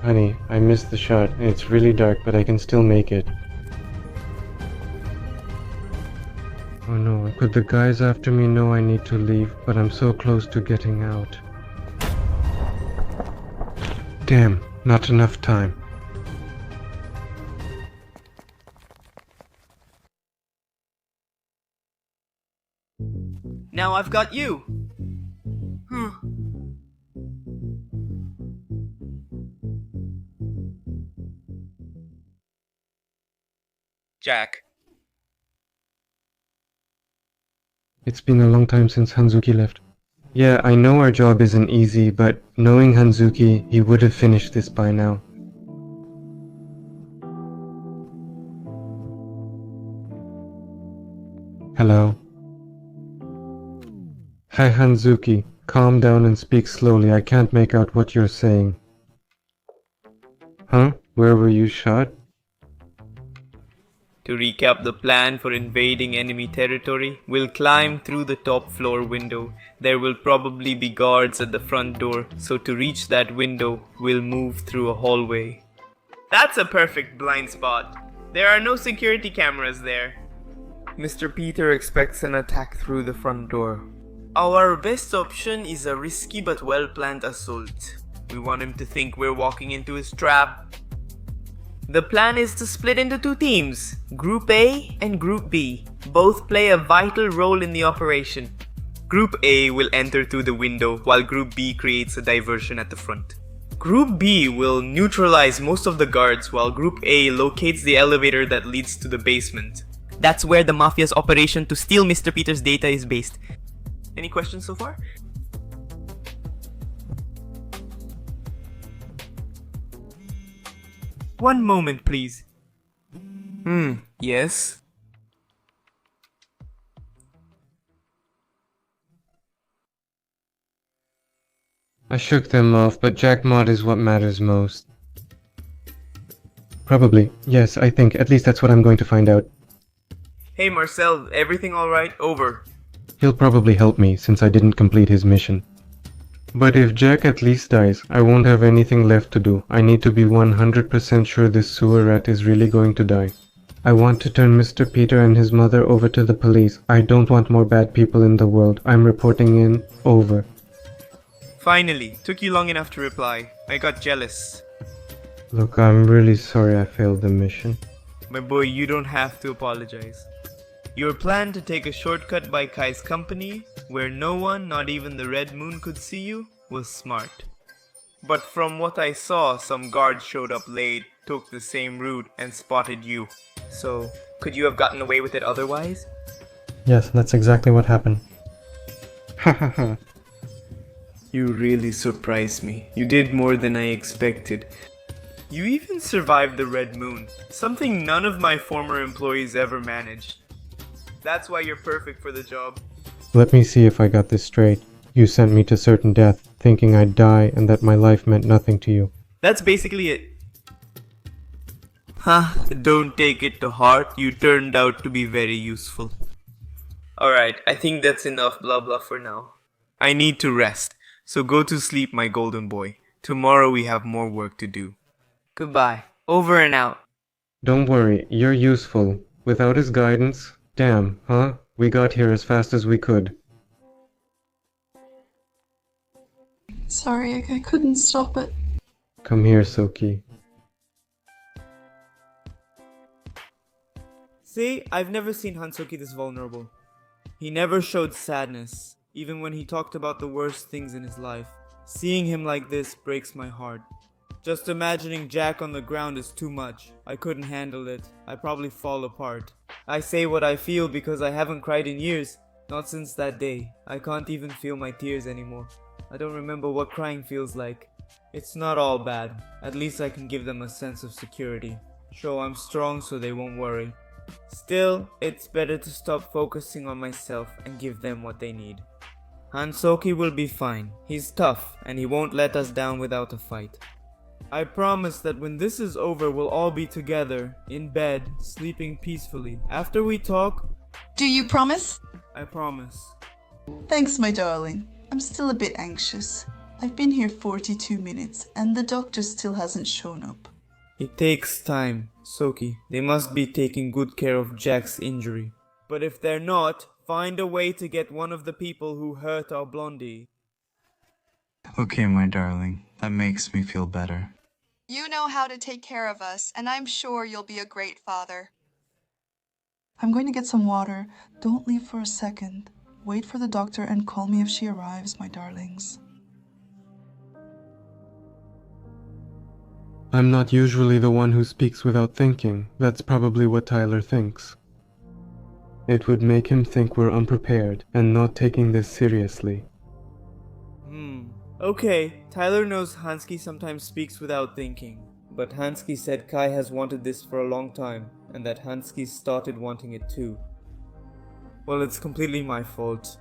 Honey, I missed the shot. It's really dark, but I can still make it. Oh no, could the guys after me know I need to leave, but I'm so close to getting out. Damn, not enough time. Now I've got you! Jack. It's been a long time since Hanzuki left. Yeah, I know our job isn't easy, but knowing Hanzuki, he would have finished this by now. Hello? Hi Hanzuki, calm down and speak slowly, I can't make out what you're saying. Huh? Where were you shot? To recap the plan for invading enemy territory, we'll climb through the top floor window. There will probably be guards at the front door, so to reach that window, we'll move through a hallway. That's a perfect blind spot. There are no security cameras there. Mr. Peter expects an attack through the front door. Our best option is a risky but well-planned assault. We want him to think we're walking into his trap. The plan is to split into two teams, Group A and Group B. Both play a vital role in the operation. Group A will enter through the window while Group B creates a diversion at the front. Group B will neutralize most of the guards while Group A locates the elevator that leads to the basement. That's where the mafia's operation to steal Mr. Peter's data is based. Any questions so far? One moment, please. Yes? I shook them off, but Jack Mod is what matters most. Probably. Yes, I think. At least that's what I'm going to find out. Hey Marcel, everything alright? Over. He'll probably help me, since I didn't complete his mission. But if Jack at least dies, I won't have anything left to do. I need to be 100% sure this sewer rat is really going to die. I want to turn Mr. Peter and his mother over to the police. I don't want more bad people in the world. I'm reporting in. Over. Finally, took you long enough to reply. I got jealous. Look, I'm really sorry I failed the mission. My boy, you don't have to apologize. Your plan to take a shortcut by Kai's company, where no one, not even the Red Moon, could see you, was smart. But from what I saw, some guards showed up late, took the same route, and spotted you. So, could you have gotten away with it otherwise? Yes, that's exactly what happened. Hahaha. You really surprised me. You did more than I expected. You even survived the Red Moon, something none of my former employees ever managed. That's why you're perfect for the job. Let me see if I got this straight. You sent me to certain death, thinking I'd die and that my life meant nothing to you. That's basically it. Don't take it to heart. You turned out to be very useful. Alright, I think that's enough blah blah for now. I need to rest, so go to sleep, my golden boy. Tomorrow we have more work to do. Goodbye. Over and out. Don't worry, you're useful. Without his guidance... Damn, huh? We got here as fast as we could. Sorry, I couldn't stop it. Come here, Soki. See, I've never seen Hansoki this vulnerable. He never showed sadness, even when he talked about the worst things in his life. Seeing him like this breaks my heart. Just imagining Jack on the ground is too much. I couldn't handle it. I'd probably fall apart. I say what I feel because I haven't cried in years. Not since that day. I can't even feel my tears anymore. I don't remember what crying feels like. It's not all bad. At least I can give them a sense of security. Show I'm strong so they won't worry. Still, it's better to stop focusing on myself and give them what they need. Hansoki will be fine. He's tough and he won't let us down without a fight. I promise that when this is over, we'll all be together, in bed, sleeping peacefully. After we talk... Do you promise? I promise. Thanks, my darling. I'm still a bit anxious. I've been here 42 minutes and the doctor still hasn't shown up. It takes time, Soki. They must be taking good care of Jack's injury. But if they're not, find a way to get one of the people who hurt our blondie. Okay, my darling. That makes me feel better. You know how to take care of us, and I'm sure you'll be a great father. I'm going to get some water. Don't leave for a second. Wait for the doctor and call me if she arrives, my darlings. I'm not usually the one who speaks without thinking. That's probably what Tyler thinks. It would make him think we're unprepared and not taking this seriously. Okay, Tyler knows Hansky sometimes speaks without thinking. But Hansky said Kai has wanted this for a long time, and that Hansky started wanting it too. Well, it's completely my fault.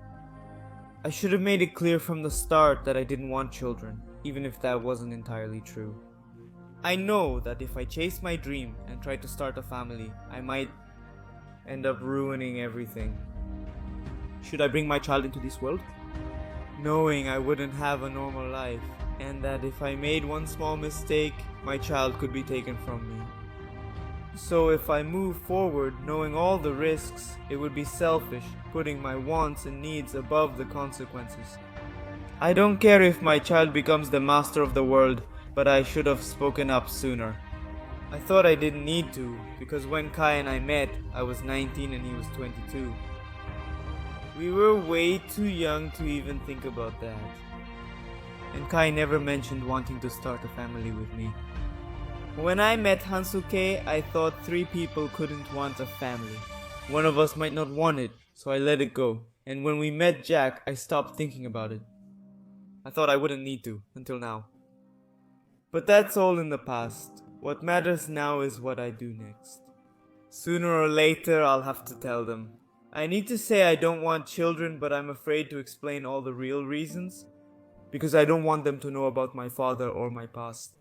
I should have made it clear from the start that I didn't want children, even if that wasn't entirely true. I know that if I chase my dream and try to start a family, I might end up ruining everything. Should I bring my child into this world? Knowing I wouldn't have a normal life, and that if I made one small mistake, my child could be taken from me. So if I move forward knowing all the risks, it would be selfish, putting my wants and needs above the consequences. I don't care if my child becomes the master of the world, but I should have spoken up sooner. I thought I didn't need to, because when Kai and I met, I was 19 and he was 22. We were way too young to even think about that. And Kai never mentioned wanting to start a family with me. When I met Hansuke, I thought 3 people couldn't want a family. One of us might not want it, so I let it go. And when we met Jack, I stopped thinking about it. I thought I wouldn't need to, until now. But that's all in the past. What matters now is what I do next. Sooner or later, I'll have to tell them. I need to say I don't want children, but I'm afraid to explain all the real reasons, because I don't want them to know about my father or my past.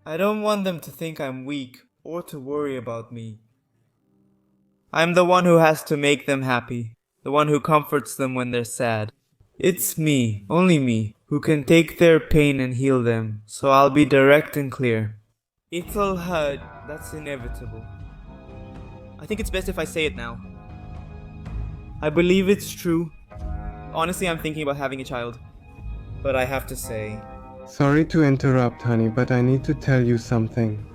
I don't want them to think I'm weak or to worry about me. I'm the one who has to make them happy, the one who comforts them when they're sad. It's me, only me, who can take their pain and heal them, so I'll be direct and clear. It'll hurt, that's inevitable. I think it's best if I say it now. I believe it's true. Honestly, I'm thinking about having a child. But I have to say... Sorry to interrupt, honey, but I need to tell you something.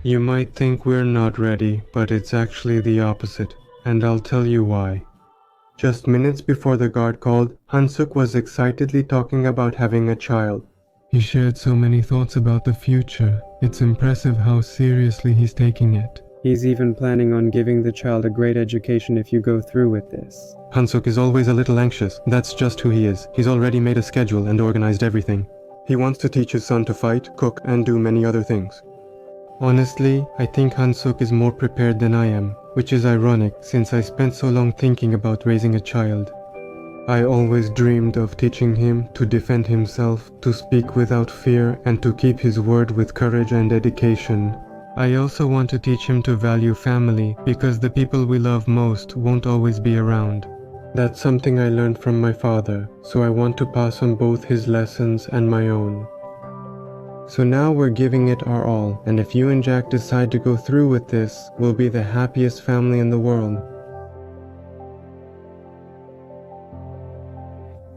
You might think we're not ready, but it's actually the opposite, and I'll tell you why. Just minutes before the guard called, Hansuk was excitedly talking about having a child. He shared so many thoughts about the future. It's impressive how seriously he's taking it. He's even planning on giving the child a great education if you go through with this. Hansuk is always a little anxious. That's just who he is. He's already made a schedule and organized everything. He wants to teach his son to fight, cook, and do many other things. Honestly, I think Hansuk is more prepared than I am, which is ironic since I spent so long thinking about raising a child. I always dreamed of teaching him to defend himself, to speak without fear, and to keep his word with courage and dedication. I also want to teach him to value family, because the people we love most won't always be around. That's something I learned from my father, so I want to pass on both his lessons and my own. So now we're giving it our all, and if you and Jack decide to go through with this, we'll be the happiest family in the world.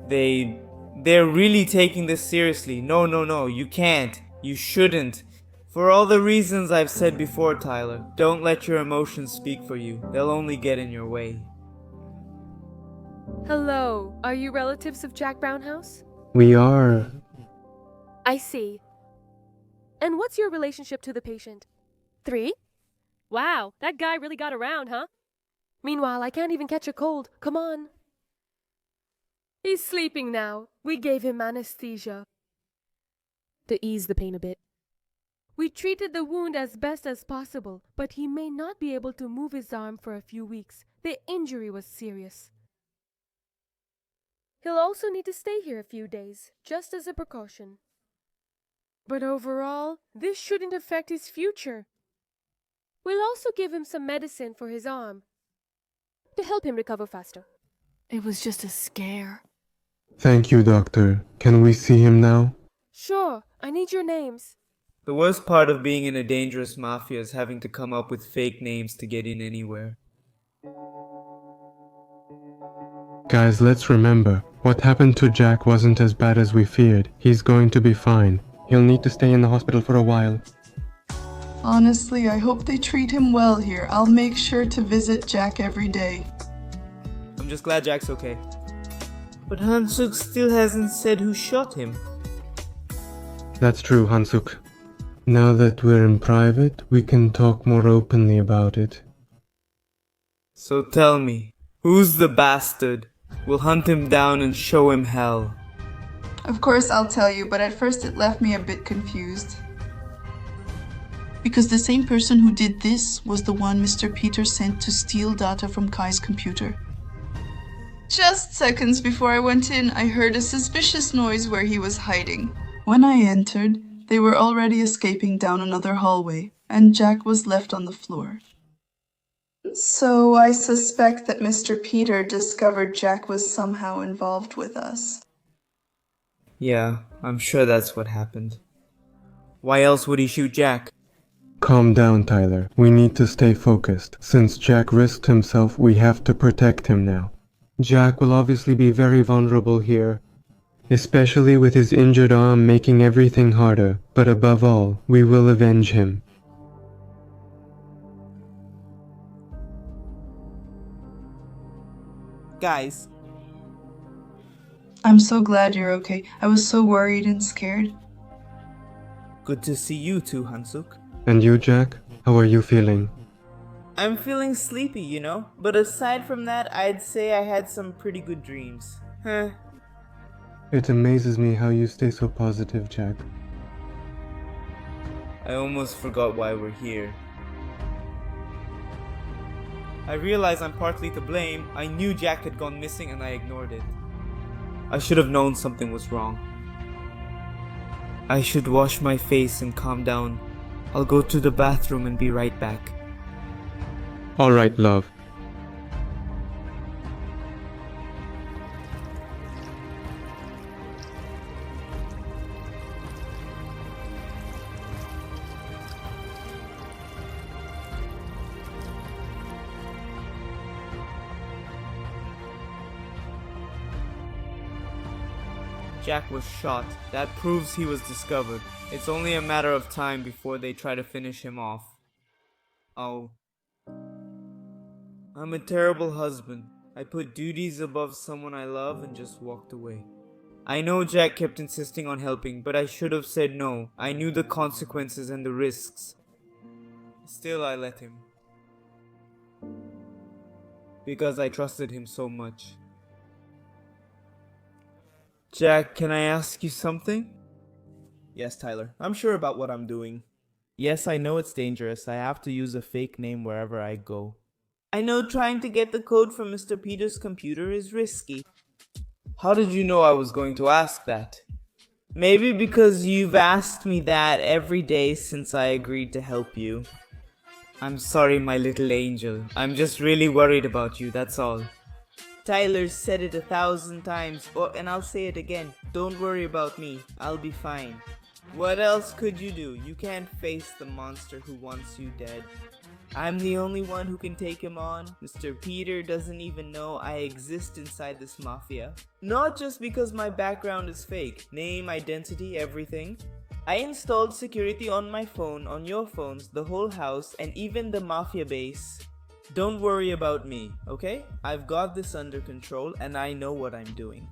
They're really taking this seriously. No, you can't. You shouldn't. For all the reasons I've said before, Tyler, don't let your emotions speak for you. They'll only get in your way. Hello, are you relatives of Jack Brownhouse? We are... I see. And what's your relationship to the patient? 3? Wow, that guy really got around, huh? Meanwhile, I can't even catch a cold. Come on. He's sleeping now. We gave him anesthesia to ease the pain a bit. We treated the wound as best as possible, but he may not be able to move his arm for a few weeks. The injury was serious. He'll also need to stay here a few days, just as a precaution. But overall, this shouldn't affect his future. We'll also give him some medicine for his arm to help him recover faster. It was just a scare. Thank you, Doctor. Can we see him now? Sure, I need your names. The worst part of being in a dangerous mafia is having to come up with fake names to get in anywhere. Guys, let's remember, what happened to Jack wasn't as bad as we feared. He's going to be fine. He'll need to stay in the hospital for a while. Honestly, I hope they treat him well here. I'll make sure to visit Jack every day. I'm just glad Jack's okay. But Hansuk still hasn't said who shot him. That's true, Hansuk. Now that we're in private, we can talk more openly about it. So tell me, who's the bastard? We'll hunt him down and show him hell. Of course I'll tell you, but at first it left me a bit confused. Because the same person who did this was the one Mr. Peter sent to steal data from Kai's computer. Just seconds before I went in, I heard a suspicious noise where he was hiding. When I entered, they were already escaping down another hallway, and Jack was left on the floor. So I suspect that Mr. Peter discovered Jack was somehow involved with us. Yeah, I'm sure that's what happened. Why else would he shoot Jack? Calm down, Tyler. We need to stay focused. Since Jack risked himself, we have to protect him now. Jack will obviously be very vulnerable here, especially with his injured arm making everything harder. But above all, we will avenge him. Guys, I'm so glad you're okay. I was so worried and scared. good to see you too, Hansuk. And you, Jack? How are you feeling? I'm feeling sleepy, you know? But aside from that, I'd say I had some pretty good dreams. Huh. It amazes me how you stay so positive, Jack. I almost forgot why we're here. I realize I'm partly to blame. I knew Jack had gone missing and I ignored it. I should have known something was wrong. I should wash my face and calm down. I'll go to the bathroom and be right back. Alright, love. Jack was shot. That proves he was discovered. It's only a matter of time before they try to finish him off. Oh. I'm a terrible husband. I put duties above someone I love and just walked away. I know Jack kept insisting on helping, but I should have said no. I knew the consequences and the risks. Still, I let him. Because I trusted him so much. Jack, can I ask you something? Yes, Tyler. I'm sure about what I'm doing. Yes, I know it's dangerous. I have to use a fake name wherever I go. I know trying to get the code from Mr. Peter's computer is risky. How did you know I was going to ask that? Maybe because you've asked me that every day since I agreed to help you. I'm sorry, my little angel. I'm just really worried about you, that's all. Tyler said it 1,000 times, and I'll say it again. Don't worry about me. I'll be fine. What else could you do? You can't face the monster who wants you dead. I'm the only one who can take him on. Mr. Peter doesn't even know I exist inside this mafia. Not just because my background is fake. Name, identity, everything. I installed security on my phone, on your phones, the whole house, and even the mafia base. Don't worry about me, okay? I've got this under control and I know what I'm doing.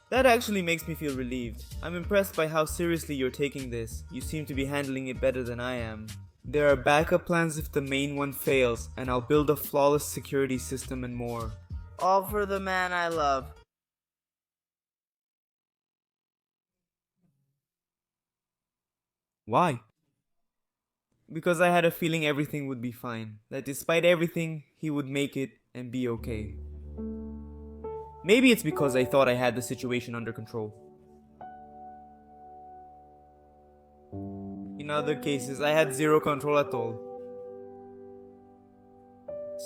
That actually makes me feel relieved. I'm impressed by how seriously you're taking this. You seem to be handling it better than I am. There are backup plans if the main one fails, and I'll build a flawless security system and more. All for the man I love. Why? Because I had a feeling everything would be fine. That despite everything, he would make it and be okay. Maybe it's because I thought I had the situation under control. In other cases, I had zero control at all.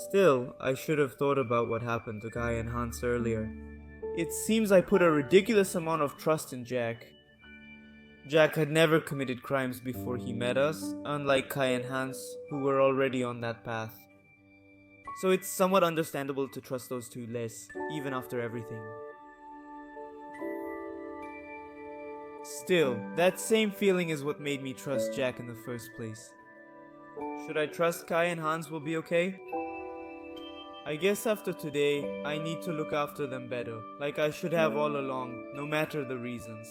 Still, I should have thought about what happened to Kai and Hans earlier. It seems I put a ridiculous amount of trust in Jack. Jack had never committed crimes before he met us, unlike Kai and Hans, who were already on that path. So it's somewhat understandable to trust those two less, even after everything. Still, that same feeling is what made me trust Jack in the first place. Should I trust Kai and Hans will be okay? I guess after today, I need to look after them better, like I should have all along, no matter the reasons.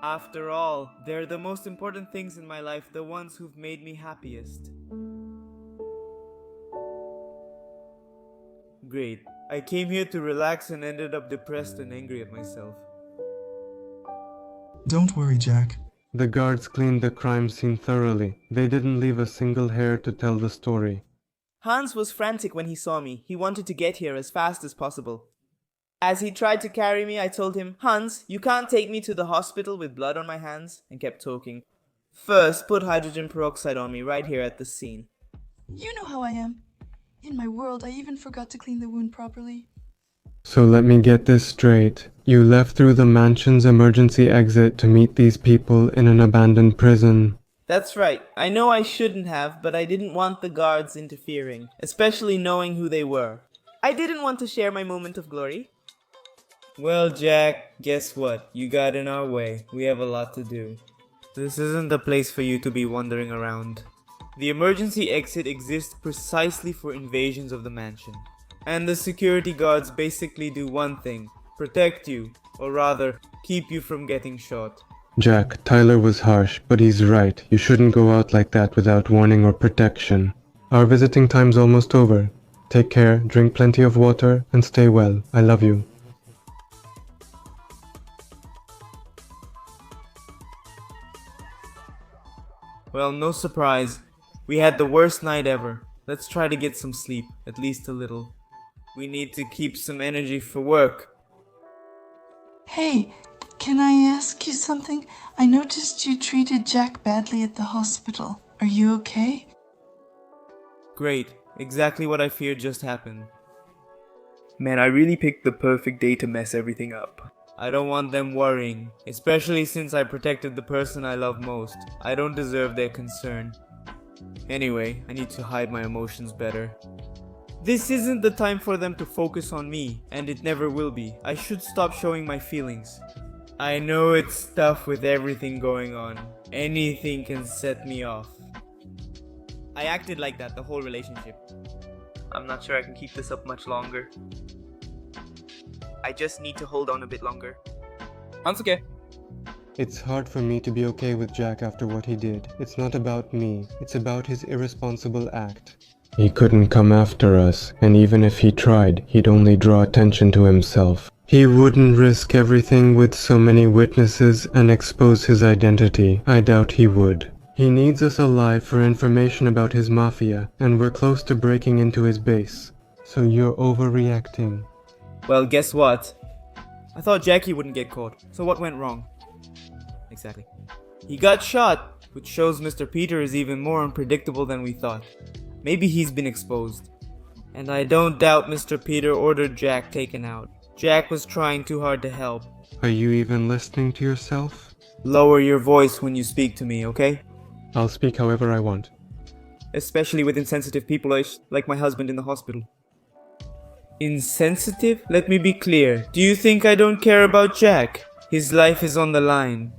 After all, they're the most important things in my life, the ones who've made me happiest. Great. I came here to relax and ended up depressed and angry at myself. Don't worry, Jack. The guards cleaned the crime scene thoroughly. They didn't leave a single hair to tell the story. Hans was frantic when he saw me. He wanted to get here as fast as possible. As he tried to carry me, I told him, "Hans, you can't take me to the hospital with blood on my hands," and kept talking. "First, put hydrogen peroxide on me right here at the scene." You know how I am. In my world, I even forgot to clean the wound properly. So let me get this straight. You left through the mansion's emergency exit to meet these people in an abandoned prison. That's right. I know I shouldn't have, but I didn't want the guards interfering, especially knowing who they were. I didn't want to share my moment of glory. Well, Jack, guess what? You got in our way. We have a lot to do. This isn't the place for you to be wandering around. The emergency exit exists precisely for invasions of the mansion. And the security guards basically do one thing: protect you, or rather, keep you from getting shot. Jack, Tyler was harsh, but he's right. You shouldn't go out like that without warning or protection. Our visiting time's almost over. Take care, drink plenty of water, and stay well. I love you. Well, no surprise. We had the worst night ever. Let's try to get some sleep, at least a little. We need to keep some energy for work. Hey, can I ask you something? I noticed you treated Jack badly at the hospital. Are you okay? Great. Exactly what I feared just happened. Man, I really picked the perfect day to mess everything up. I don't want them worrying, especially since I protected the person I love most. I don't deserve their concern. Anyway, I need to hide my emotions better. This isn't the time for them to focus on me, and it never will be. I should stop showing my feelings. I know it's tough with everything going on. Anything can set me off. I acted like that the whole relationship. I'm not sure I can keep this up much longer. I just need to hold on a bit longer. Hans, okay. It's hard for me to be okay with Jack after what he did. It's not about me. It's about his irresponsible act. He couldn't come after us, and even if he tried, he'd only draw attention to himself. He wouldn't risk everything with so many witnesses and expose his identity. I doubt he would. He needs us alive for information about his mafia, and we're close to breaking into his base. So you're overreacting. Well, guess what? I thought Jackie wouldn't get caught, so what went wrong? Exactly. He got shot, which shows Mr. Peter is even more unpredictable than we thought. Maybe he's been exposed. And I don't doubt Mr. Peter ordered Jack taken out. Jack was trying too hard to help. Are you even listening to yourself? Lower your voice when you speak to me, okay? I'll speak however I want. Especially with insensitive people like my husband in the hospital. Insensitive? Let me be clear. Do you think I don't care about Jack? His life is on the line.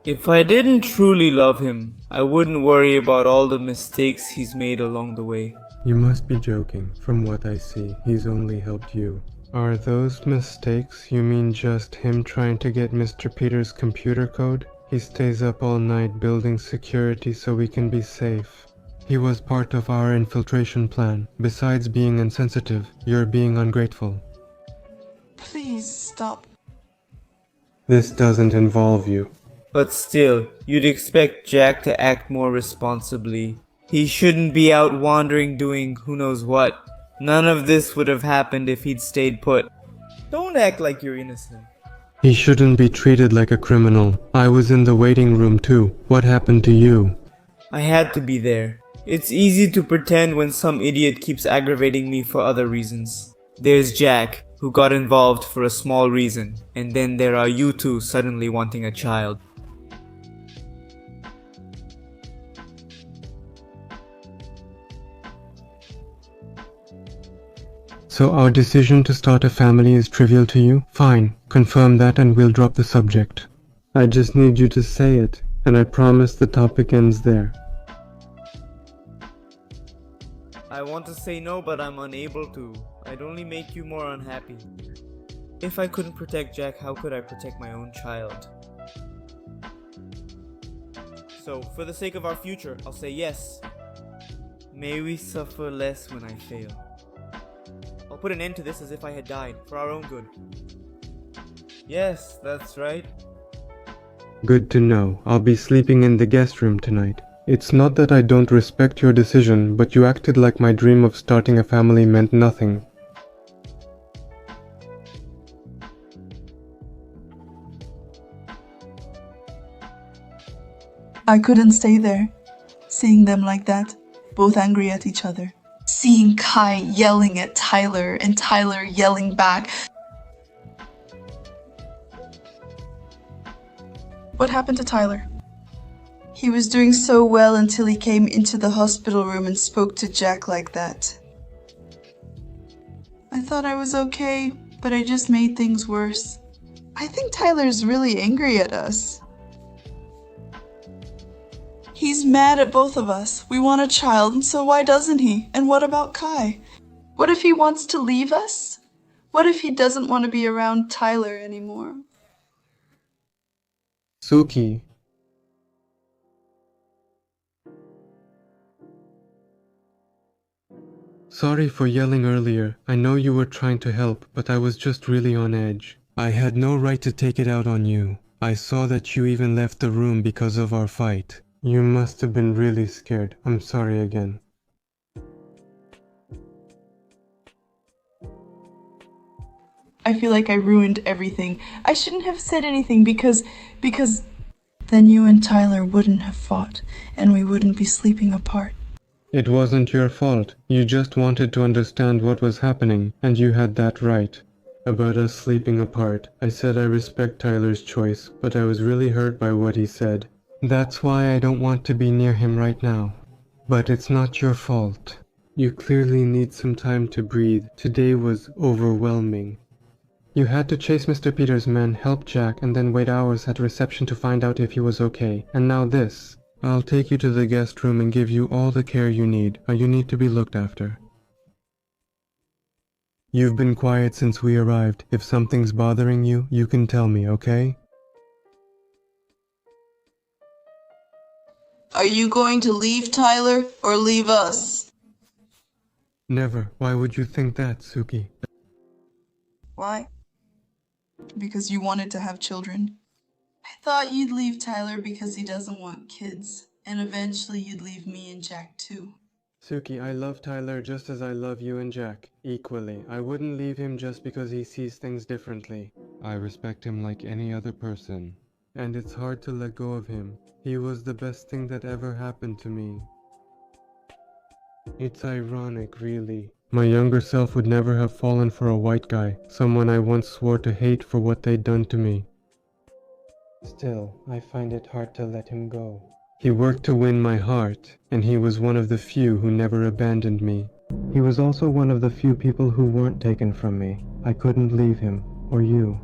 If I didn't truly love him, I wouldn't worry about all the mistakes he's made along the way. You must be joking. From what I see, he's only helped you. Are those mistakes? You mean just him trying to get Mr. Peter's computer code? He stays up all night building security so we can be safe. He was part of our infiltration plan. Besides being insensitive, you're being ungrateful. Please stop. This doesn't involve you. But still, you'd expect Jack to act more responsibly. He shouldn't be out wandering doing who knows what. None of this would have happened if he'd stayed put. Don't act like you're innocent. He shouldn't be treated like a criminal. I was in the waiting room too. What happened to you? I had to be there. It's easy to pretend when some idiot keeps aggravating me for other reasons. There's Jack, who got involved for a small reason, and then there are you two suddenly wanting a child. So our decision to start a family is trivial to you? Fine, confirm that and we'll drop the subject. I just need you to say it, and I promise the topic ends there. I want to say no, but I'm unable to. I'd only make you more unhappy. If I couldn't protect Jack, how could I protect my own child? So, for the sake of our future, I'll say yes. May we suffer less when I fail. I'll put an end to this as if I had died, for our own good. Yes, that's right. Good to know. I'll be sleeping in the guest room tonight. It's not that I don't respect your decision, but you acted like my dream of starting a family meant nothing. I couldn't stay there, seeing them like that, both angry at each other. Seeing Kai yelling at Tyler and Tyler yelling back. What happened to Tyler? He was doing so well until he came into the hospital room and spoke to Jack like that. I thought I was okay, but I just made things worse. I think Tyler's really angry at us. He's mad at both of us. We want a child, and so why doesn't he? And what about Kai? What if he wants to leave us? What if he doesn't want to be around Tyler anymore? Suki. Sorry for yelling earlier. I know you were trying to help, but I was just really on edge. I had no right to take it out on you. I saw that you even left the room because of our fight. You must have been really scared. I'm sorry again. I feel like I ruined everything. I shouldn't have said anything because then you and Tyler wouldn't have fought, and we wouldn't be sleeping apart. It wasn't your fault. You just wanted to understand what was happening, and you had that right. About us sleeping apart, I said I respect Tyler's choice, but I was really hurt by what he said. That's why I don't want to be near him right now. But it's not your fault. You clearly need some time to breathe. Today was overwhelming. You had to chase Mr. Peter's men, help Jack, and then wait hours at reception to find out if he was okay. And now this. I'll take you to the guest room and give you all the care you need. You need to be looked after. You've been quiet since we arrived. If something's bothering you, you can tell me, okay? Are you going to leave Tyler or leave us? Never. Why would you think that, Suki? Why? Because you wanted to have children. I thought you'd leave Tyler because he doesn't want kids, and eventually you'd leave me and Jack too. Suki, I love Tyler just as I love you and Jack, equally. I wouldn't leave him just because he sees things differently. I respect him like any other person. And it's hard to let go of him. He was the best thing that ever happened to me. It's ironic, really. My younger self would never have fallen for a white guy, someone I once swore to hate for what they'd done to me. Still, I find it hard to let him go. He worked to win my heart, and he was one of the few who never abandoned me. He was also one of the few people who weren't taken from me. I couldn't leave him, or you.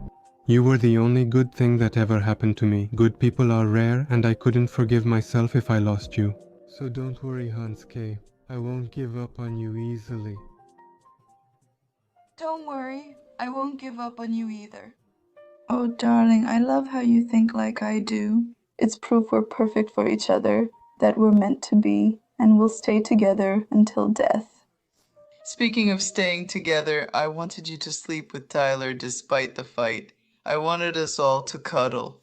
You were the only good thing that ever happened to me. Good people are rare, and I couldn't forgive myself if I lost you. So don't worry, Hansuke. I won't give up on you easily. Don't worry, I won't give up on you either. Oh, darling, I love how you think like I do. It's proof we're perfect for each other, that we're meant to be, and we'll stay together until death. Speaking of staying together, I wanted you to sleep with Tyler despite the fight. I wanted us all to cuddle.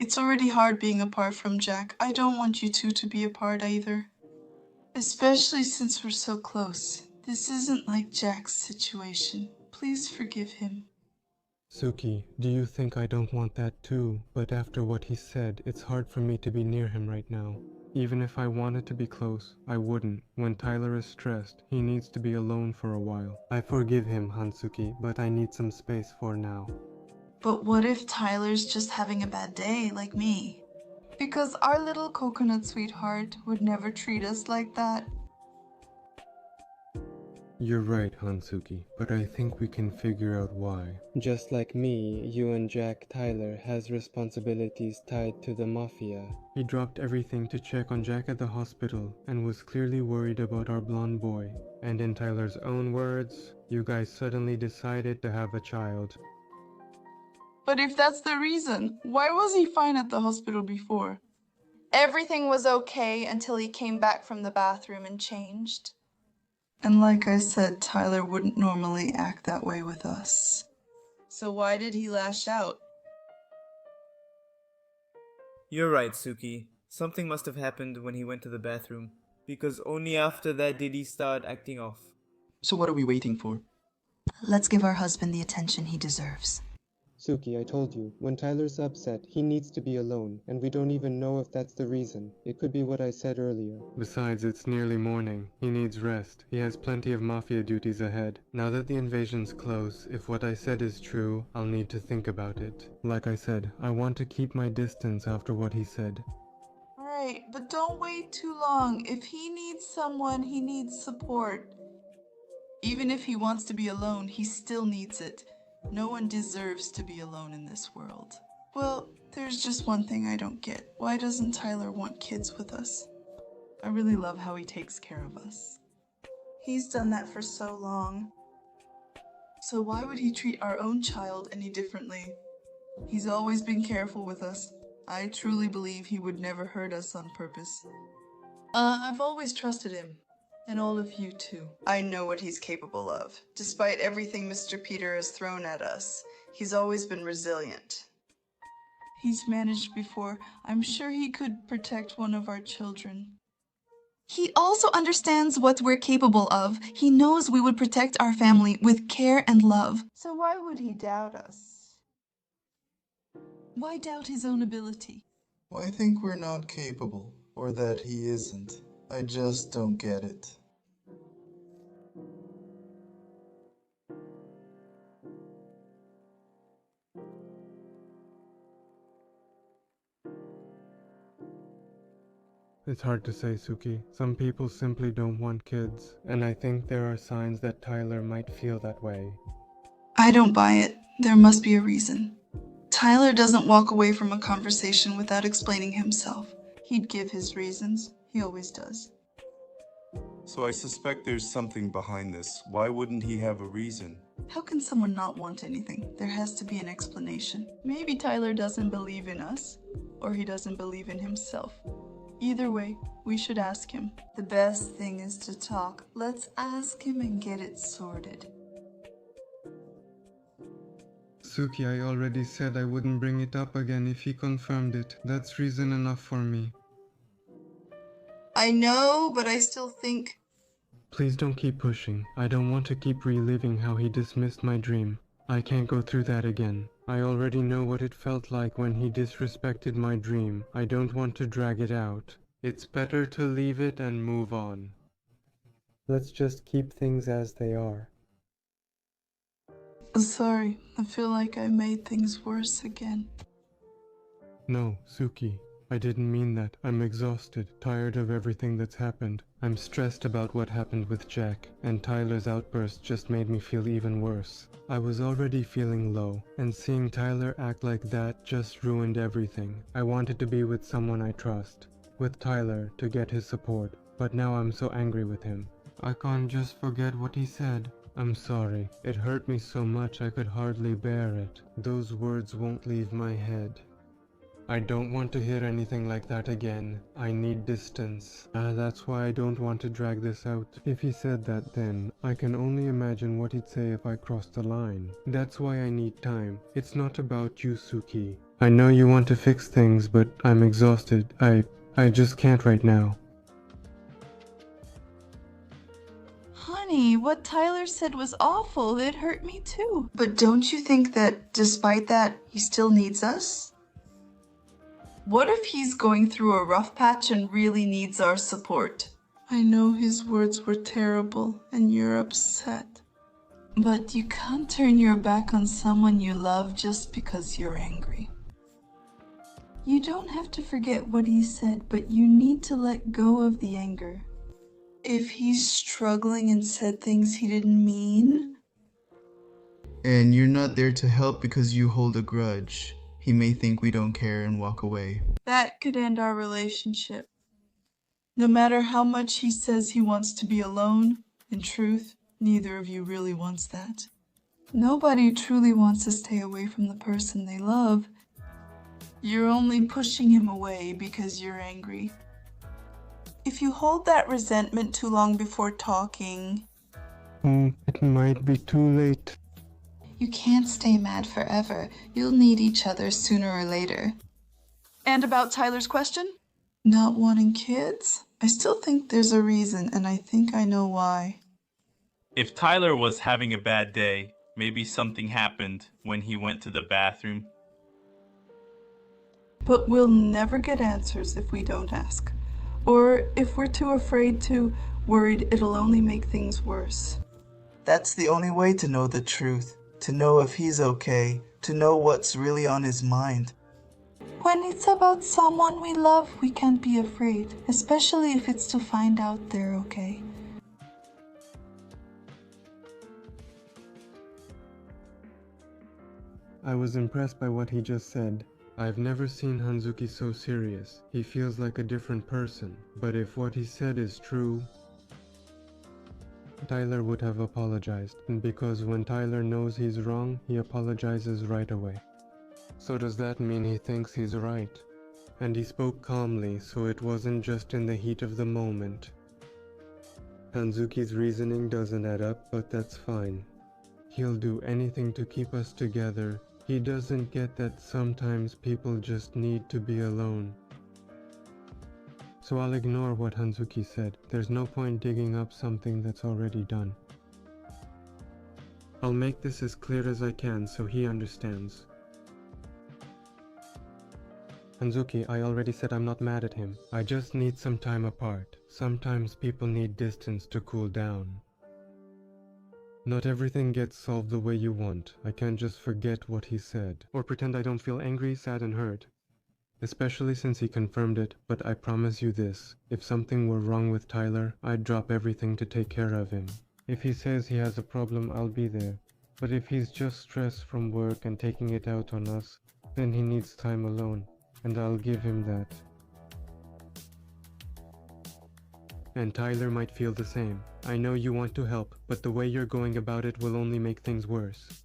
It's already hard being apart from Jack. I don't want you two to be apart either. Especially since we're so close. This isn't like Jack's situation. Please forgive him. Suki, do you think I don't want that too? But after what he said, it's hard for me to be near him right now. Even if I wanted to be close, I wouldn't. When Tyler is stressed, he needs to be alone for a while. I forgive him, Hansuki, but I need some space for now. But what if Tyler's just having a bad day, like me? Because our little coconut sweetheart would never treat us like that. You're right, Hansuki, but I think we can figure out why. Just like me, you and Jack Tyler has responsibilities tied to the mafia. He dropped everything to check on Jack at the hospital and was clearly worried about our blonde boy. And in Tyler's own words, you guys suddenly decided to have a child. But if that's the reason, why was he fine at the hospital before? Everything was okay until he came back from the bathroom and changed. And like I said, Tyler wouldn't normally act that way with us. So why did he lash out? You're right, Suki. Something must have happened when he went to the bathroom, because only after that did he start acting off. So what are we waiting for? Let's give our husband the attention he deserves. Suki, I told you, when Tyler's upset, he needs to be alone, and we don't even know if that's the reason. It could be what I said earlier. Besides, it's nearly morning. He needs rest. He has plenty of mafia duties ahead. Now that the invasion's close, if what I said is true, I'll need to think about it. Like I said, I want to keep my distance after what he said. Right, but don't wait too long. If he needs someone, he needs support. Even if he wants to be alone, he still needs it. No one deserves to be alone in this world. Well, there's just one thing I don't get. Why doesn't Tyler want kids with us? I really love how he takes care of us. He's done that for so long. So why would he treat our own child any differently? He's always been careful with us. I truly believe he would never hurt us on purpose. I've always trusted him. And all of you too. I know what he's capable of. Despite everything Mr. Peter has thrown at us, he's always been resilient. He's managed before. I'm sure he could protect one of our children. He also understands what we're capable of. He knows we would protect our family with care and love. So why would he doubt us? Why doubt his own ability? I think we're not capable, or that he isn't. I just don't get it. It's hard to say, Suki. Some people simply don't want kids, and I think there are signs that Tyler might feel that way. I don't buy it. There must be a reason. Tyler doesn't walk away from a conversation without explaining himself. He'd give his reasons. He always does. So I suspect there's something behind this. Why wouldn't he have a reason? How can someone not want anything? There has to be an explanation. Maybe Tyler doesn't believe in us, or he doesn't believe in himself. Either way, we should ask him. The best thing is to talk. Let's ask him and get it sorted. Suki, I already said I wouldn't bring it up again if he confirmed it. That's reason enough for me. I know, but I still think... Please don't keep pushing. I don't want to keep reliving how he dismissed my dream. I can't go through that again. I already know what it felt like when he disrespected my dream. I don't want to drag it out. It's better to leave it and move on. Let's just keep things as they are. Sorry, I feel like I made things worse again. No, Suki. I didn't mean that. I'm exhausted, tired of everything that's happened. I'm stressed about what happened with Jack, and Tyler's outburst just made me feel even worse. I was already feeling low, and seeing Tyler act like that just ruined everything. I wanted to be with someone I trust, with Tyler, to get his support, but now I'm so angry with him. I can't just forget what he said. I'm sorry. It hurt me so much I could hardly bear it. Those words won't leave my head. I don't want to hear anything like that again. I need distance. That's why I don't want to drag this out. If he said that then, I can only imagine what he'd say if I crossed the line. That's why I need time. It's not about you, Suki. I know you want to fix things, but I'm exhausted. I just can't right now. Honey, what Tyler said was awful. It hurt me too. But don't you think that despite that, he still needs us? What if he's going through a rough patch and really needs our support? I know his words were terrible and you're upset. But you can't turn your back on someone you love just because you're angry. You don't have to forget what he said, but you need to let go of the anger. If he's struggling and said things he didn't mean, And you're not there to help because you hold a grudge. He may think we don't care and walk away. that could end our relationship. No matter how much he says he wants to be alone, in truth, neither of you really wants that. Nobody truly wants to stay away from the person they love. You're only pushing him away because you're angry. If you hold that resentment too long before talking, It might be too late. you can't stay mad forever. You'll need each other sooner or later. And about Tyler's question? Not wanting kids? I still think there's a reason, and I think I know why. If Tyler was having a bad day, maybe something happened when he went to the bathroom. But we'll never get answers if we don't ask. Or if we're too afraid to, worried it'll only make things worse. That's the only way to know the truth, to know if he's okay, to know what's really on his mind. When it's about someone we love, we can't be afraid, especially if it's to find out they're okay. I was impressed by what he just said. I've never seen Hanzuki so serious. He feels like a different person. But if what he said is true, Tyler would have apologized. And because when Tyler knows he's wrong, he apologizes right away. So does that mean he thinks he's right? And he spoke calmly, so it wasn't just in the heat of the moment. Hanzuki's reasoning doesn't add up, but that's fine. He'll do anything to keep us together. He doesn't get that sometimes people just need to be alone. So I'll ignore what Hanzuki said. There's no point digging up something that's already done. I'll make this as clear as I can so he understands. Hanzuki, I already said I'm not mad at him. I just need some time apart. Sometimes people need distance to cool down. Not everything gets solved the way you want. I can't just forget what he said, or pretend I don't feel angry, sad, and hurt. Especially since he confirmed it, but I promise you this. If something were wrong with Tyler, I'd drop everything to take care of him. If he says he has a problem, I'll be there. But if he's just stressed from work and taking it out on us, then he needs time alone, and I'll give him that. And Tyler might feel the same. I know you want to help, but the way you're going about it will only make things worse.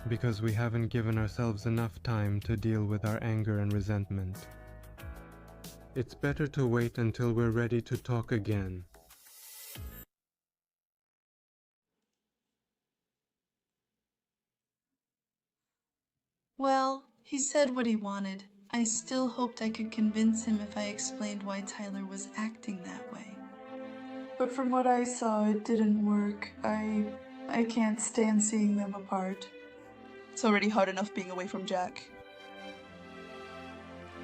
Because we haven't given ourselves enough time to deal with our anger and resentment. It's better to wait until we're ready to talk again. Well, he said what he wanted. I still hoped I could convince him if I explained why Tyler was acting that way. But from what I saw, it didn't work. I can't stand seeing them apart. It's already hard enough being away from Jack.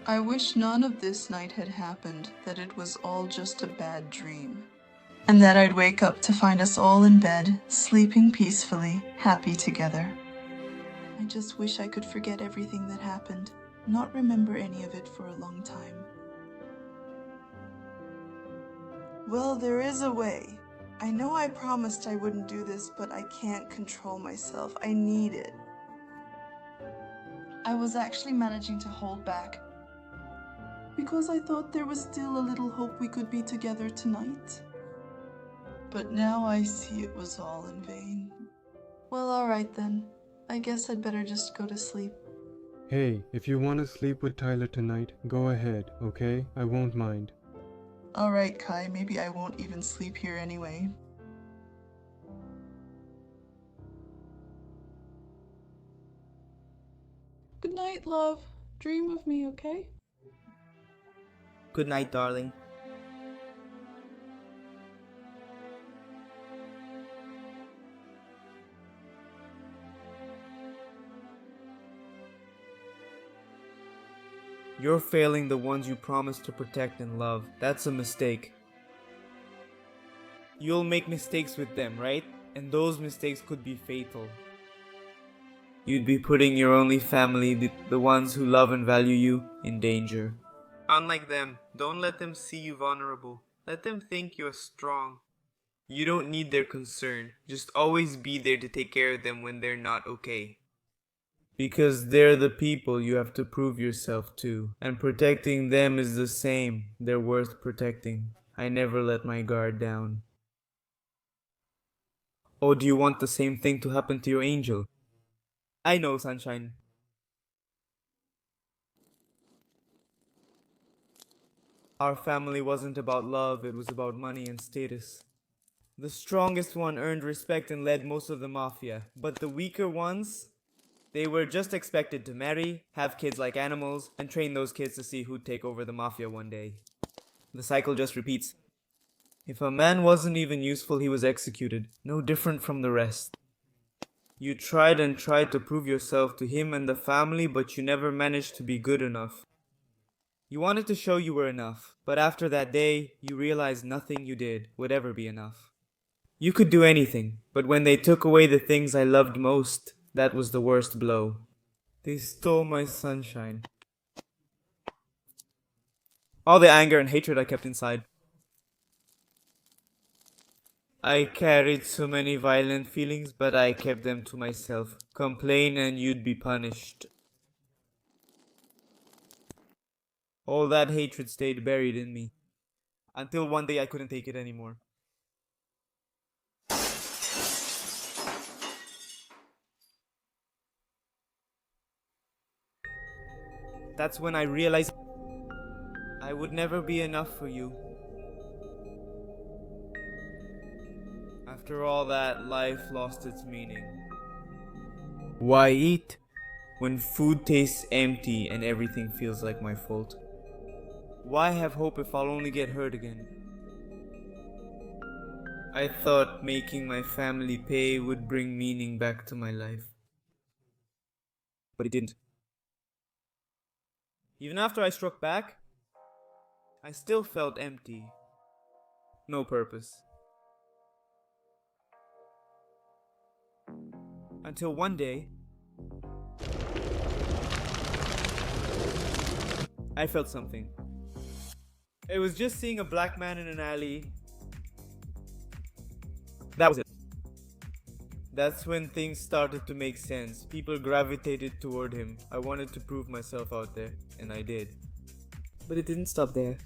I wish none of this night had happened, that it was all just a bad dream. And that I'd wake up to find us all in bed, sleeping peacefully, happy together. I just wish I could forget everything that happened, not remember any of it for a long time. Well, there is a way. I know I promised I wouldn't do this, but I can't control myself. I need it. I was actually managing to hold back, because I thought there was still a little hope we could be together tonight. But now I see it was all in vain. Well, alright then. I guess I'd better just go to sleep. Hey, if you want to sleep with Tyler tonight, go ahead, okay? I won't mind. Alright, Kai, maybe I won't even sleep here anyway. Good night, love. Dream of me, okay? Good night, darling. You're failing the ones you promised to protect and love. That's a mistake. You'll make mistakes with them, right? And those mistakes could be fatal. You'd be putting your only family, the ones who love and value you, in danger. Unlike them, don't let them see you vulnerable. Let them think you're strong. You don't need their concern. Just always be there to take care of them when they're not okay. Because they're the people you have to prove yourself to. And protecting them is the same. They're worth protecting. I never let my guard down. Oh, do you want the same thing to happen to your angel? I know, Sunshine. Our family wasn't about love, it was about money and status. The strongest one earned respect and led most of the mafia, but the weaker ones, they were just expected to marry, have kids like animals, and train those kids to see who'd take over the mafia one day. The cycle just repeats. If a man wasn't even useful, he was executed, no different from the rest. You tried and tried to prove yourself to him and the family, but you never managed to be good enough. You wanted to show you were enough, but after that day, you realized nothing you did would ever be enough. You could do anything, but when they took away the things I loved most, that was the worst blow. They stole my sunshine. All the anger and hatred I kept inside. I carried so many violent feelings, but I kept them to myself. Complain and you'd be punished. All that hatred stayed buried in me. Until one day I couldn't take it anymore. That's when I realized I would never be enough for you. After all that, life lost its meaning. Why eat when food tastes empty and everything feels like my fault? Why have hope if I'll only get hurt again? I thought making my family pay would bring meaning back to my life. But it didn't. Even after I struck back, I still felt empty. No purpose. Until one day, I felt something. It was just seeing a black man in an alley. That was it. That's when things started to make sense. People gravitated toward him. I wanted to prove myself out there, and I did. But it didn't stop there.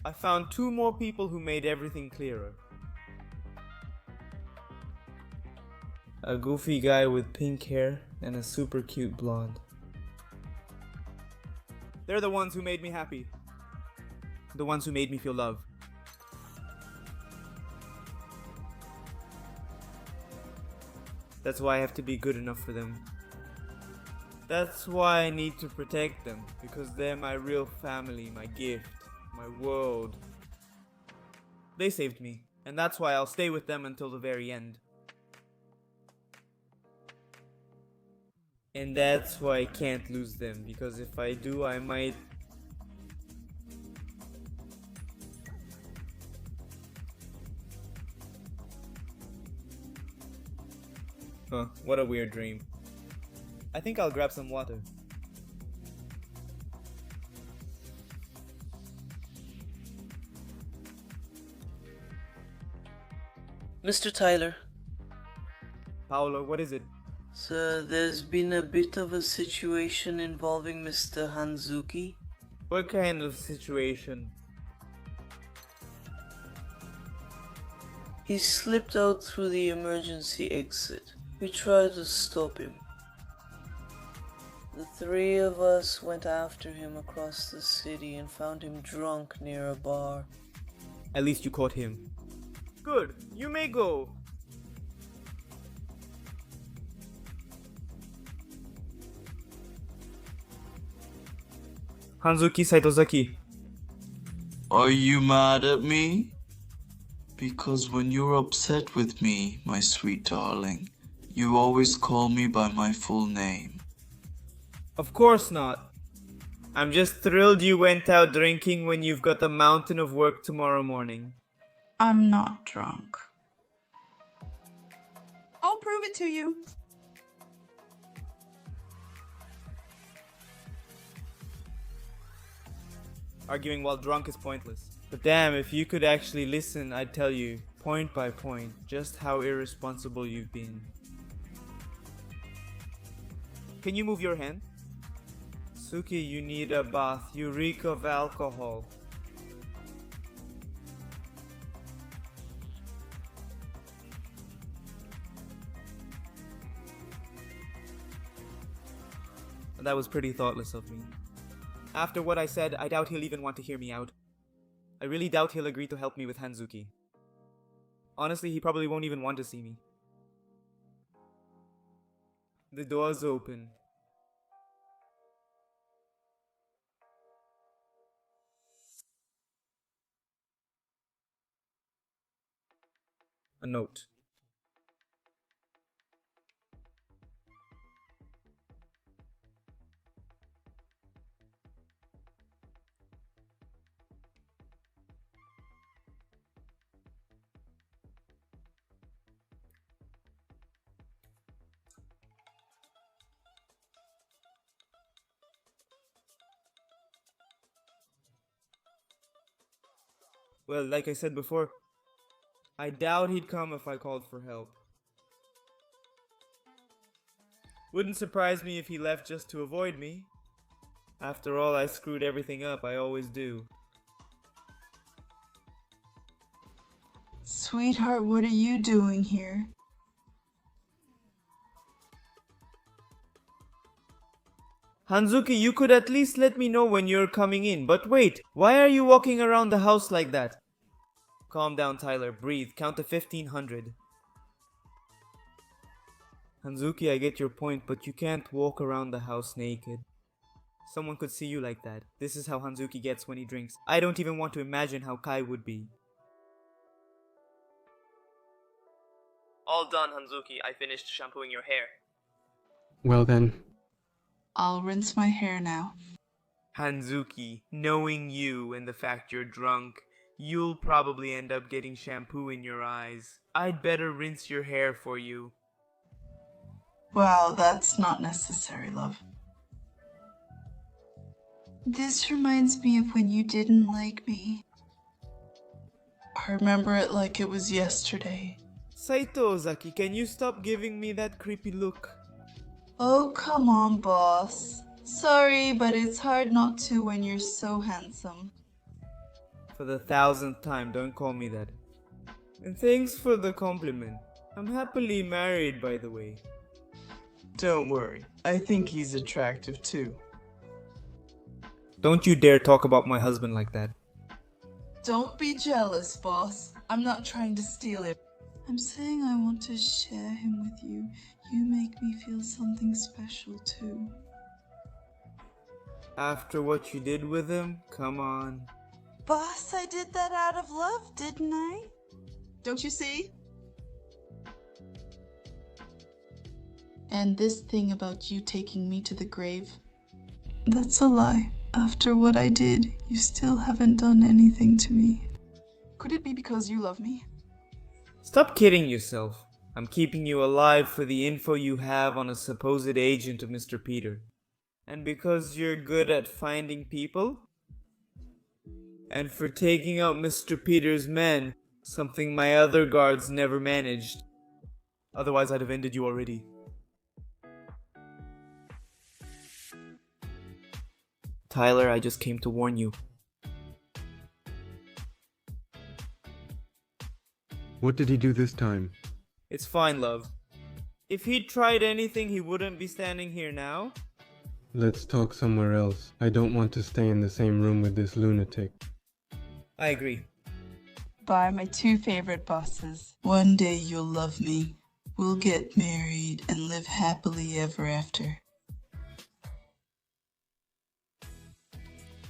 I found 2 more people who made everything clearer. A goofy guy with pink hair and a super cute blonde. They're the ones who made me happy. The ones who made me feel love. That's why I have to be good enough for them. That's why I need to protect them, because they're my real family, my gift, my world. They saved me, and that's why I'll stay with them until the very end. And that's why I can't lose them, because if I do, I might... Huh, what a weird dream. I think I'll grab some water. Mr. Tyler. Paolo, what is it? Sir, there's been a bit of a situation involving Mr. Hanzuki. What kind of situation? He slipped out through the emergency exit. We tried to stop him. The 3 of us went after him across the city and found him drunk near a bar. At least you caught him. Good, you may go. Hanzuki Saitozaki. Are you mad at me? Because when you're upset with me, my sweet darling, you always call me by my full name. Of course not. I'm just thrilled you went out drinking when you've got a mountain of work tomorrow morning. I'm not drunk. I'll prove it to you. Arguing while drunk is pointless. But damn, if you could actually listen, I'd tell you, point by point, just how irresponsible you've been. Can you move your hand? Suki, you need a bath. You reek of alcohol. That was pretty thoughtless of me. After what I said, I doubt he'll even want to hear me out. I really doubt he'll agree to help me with Hanzuki. Honestly, he probably won't even want to see me. The door's open. A note. Well, like I said before, I doubt he'd come if I called for help. Wouldn't surprise me if he left just to avoid me. After all, I screwed everything up, I always do. Sweetheart, what are you doing here? Hanzuki, you could at least let me know when you're coming in. But wait, why are you walking around the house like that? Calm down, Tyler. Breathe. Count to 1500. Hanzuki, I get your point, but you can't walk around the house naked. Someone could see you like that. This is how Hanzuki gets when he drinks. I don't even want to imagine how Kai would be. All done, Hanzuki. I finished shampooing your hair. Well then, I'll rinse my hair now. Hanzuki, knowing you and the fact you're drunk, you'll probably end up getting shampoo in your eyes. I'd better rinse your hair for you. Well, that's not necessary, love. This reminds me of when you didn't like me. I remember it like it was yesterday. Saito Ozaki, can you stop giving me that creepy look? Oh, come on, boss. Sorry, but it's hard not to when you're so handsome. For the 1000th time, don't call me that. And thanks for the compliment. I'm happily married, by the way. Don't worry, I think he's attractive too. Don't you dare talk about my husband like that. Don't be jealous, boss. I'm not trying to steal it. I'm saying I want to share him with you. You make me feel something special too. After what you did with him? Come on. Boss, I did that out of love, didn't I? Don't you see? And this thing about you taking me to the grave? That's a lie. After what I did, you still haven't done anything to me. Could it be because you love me? Stop kidding yourself. I'm keeping you alive for the info you have on a supposed agent of Mr. Peter. And because you're good at finding people? And for taking out Mr. Peter's men, something my other guards never managed. Otherwise I'd have ended you already. Tyler, I just came to warn you. what did he do this time? It's fine, love. If he'd tried anything, he wouldn't be standing here now. Let's talk somewhere else. I don't want to stay in the same room with this lunatic. I agree. By my two favorite bosses. One day you'll love me. We'll get married and live happily ever after.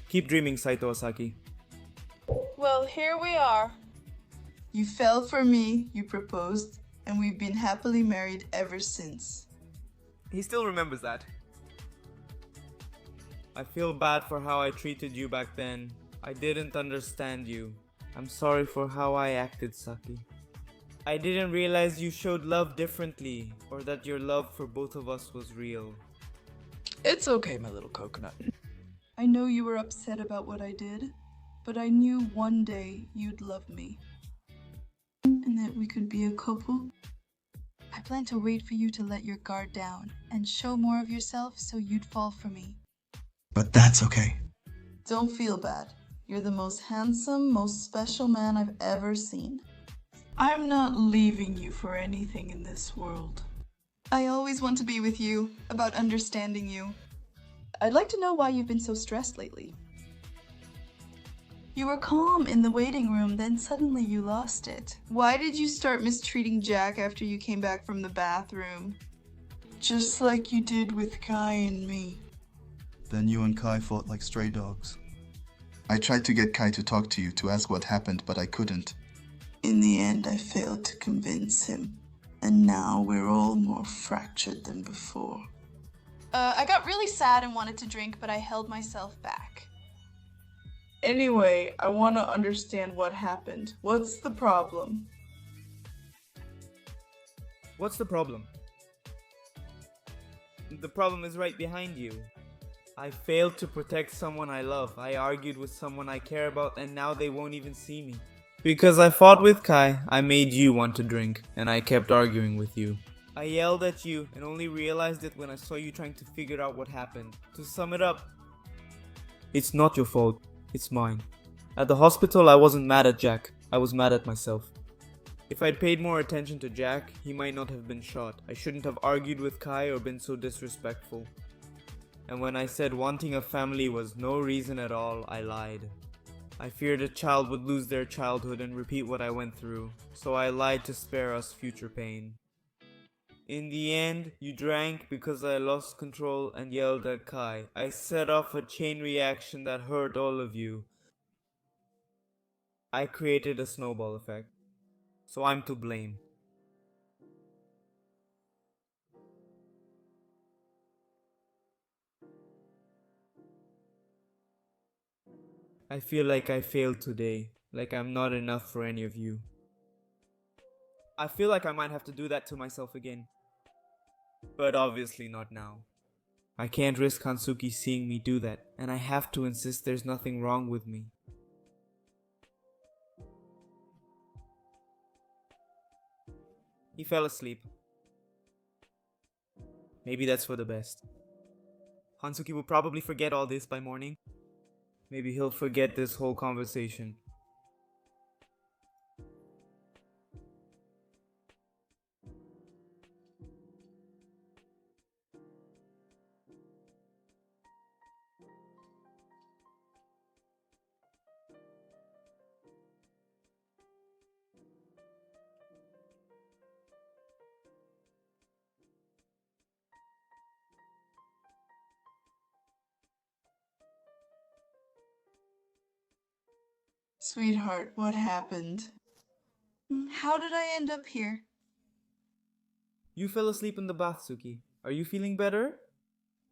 Keep dreaming, Saito Osaki. Well, here we are. You fell for me, you proposed, and we've been happily married ever since. He still remembers that. I feel bad for how I treated you back then. I didn't understand you. I'm sorry for how I acted, Saki. I didn't realize you showed love differently, or that your love for both of us was real. It's okay, my little coconut. I know you were upset about what I did, but I knew one day you'd love me. And that we could be a couple. I plan to wait for you to let your guard down and show more of yourself so you'd fall for me. But that's okay. Don't feel bad. You're the most handsome, most special man I've ever seen. I'm not leaving you for anything in this world. I always want to be with you, about understanding you. I'd like to know why you've been so stressed lately. You were calm in the waiting room, then suddenly you lost it. Why did you start mistreating Jack after you came back from the bathroom? Just like you did with Kai and me. Then you and Kai fought like stray dogs. I tried to get Kai to talk to you to ask what happened, but I couldn't. In the end, I failed to convince him. And now we're all more fractured than before. I got really sad and wanted to drink, but I held myself back. Anyway, I want to understand what happened. What's the problem? What's the problem? The problem is right behind you. I failed to protect someone I love. I argued with someone I care about, and now they won't even see me. Because I fought with Kai, I made you want to drink, and I kept arguing with you. I yelled at you and only realized it when I saw you trying to figure out what happened. To sum it up, it's not your fault, it's mine. At the hospital, I wasn't mad at Jack, I was mad at myself. If I'd paid more attention to Jack, he might not have been shot. I shouldn't have argued with Kai or been so disrespectful. And when I said wanting a family was no reason at all, I lied. I feared a child would lose their childhood and repeat what I went through, so I lied to spare us future pain. In the end, you drank because I lost control and yelled at Kai. I set off a chain reaction that hurt all of you. I created a snowball effect, so I'm to blame. I feel like I failed today, like I'm not enough for any of you. I feel like I might have to do that to myself again. But obviously not now. I can't risk Hansuki seeing me do that, and I have to insist there's nothing wrong with me. He fell asleep. Maybe that's for the best. Hansuki will probably forget all this by morning. Maybe he'll forget this whole conversation. Sweetheart, what happened? How did I end up here? You fell asleep in the bath, Suki. Are you feeling better?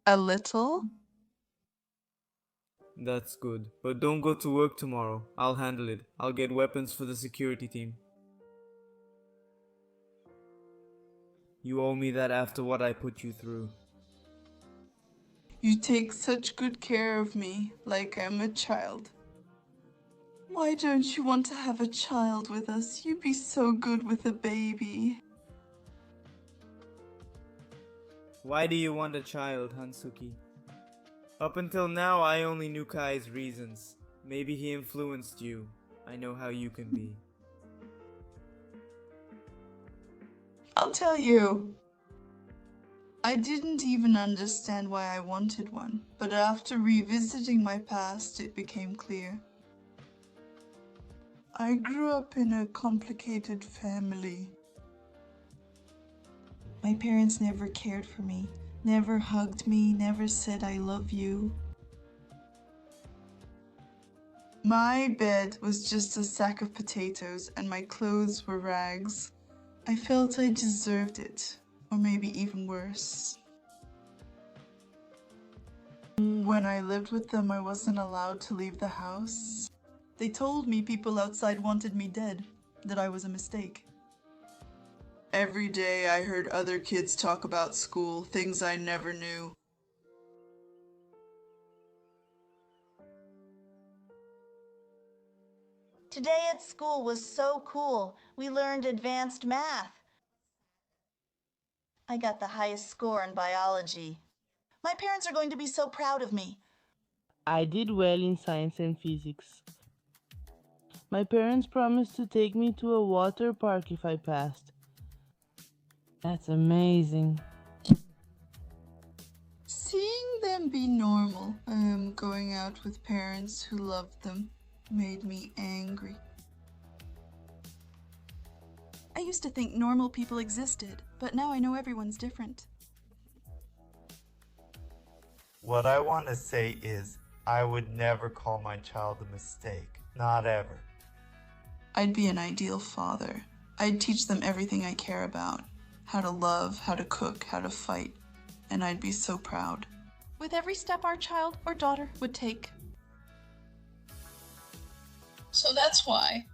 A little? That's good. But don't go to work tomorrow. I'll handle it. I'll get weapons for the security team. You owe me that after what I put you through. You take such good care of me, like I'm a child. Why don't you want to have a child with us? You'd be so good with a baby. Why do you want a child, Hansuki? Up until now, I only knew Kai's reasons. Maybe he influenced you. I know how you can be. I'll tell you. I didn't even understand why I wanted one, but after revisiting my past, it became clear. I grew up in a complicated family. My parents never cared for me, never hugged me, never said I love you. My bed was just a sack of potatoes and my clothes were rags. I felt I deserved it, or maybe even worse. When I lived with them, I wasn't allowed to leave the house. They told me people outside wanted me dead, that I was a mistake. Every day I heard other kids talk about school, things I never knew. Today at school was so cool. We learned advanced math. I got the highest score in biology. My parents are going to be so proud of me. I did well in science and physics. My parents promised to take me to a water park if I passed. That's amazing. Seeing them be normal, going out with parents who loved them, made me angry. I used to think normal people existed, but now I know everyone's different. What I want to say is, I would never call my child a mistake. Not ever. I'd be an ideal father. I'd teach them everything I care about. How to love, how to cook, how to fight. And I'd be so proud. With every step our child or daughter would take. So that's why.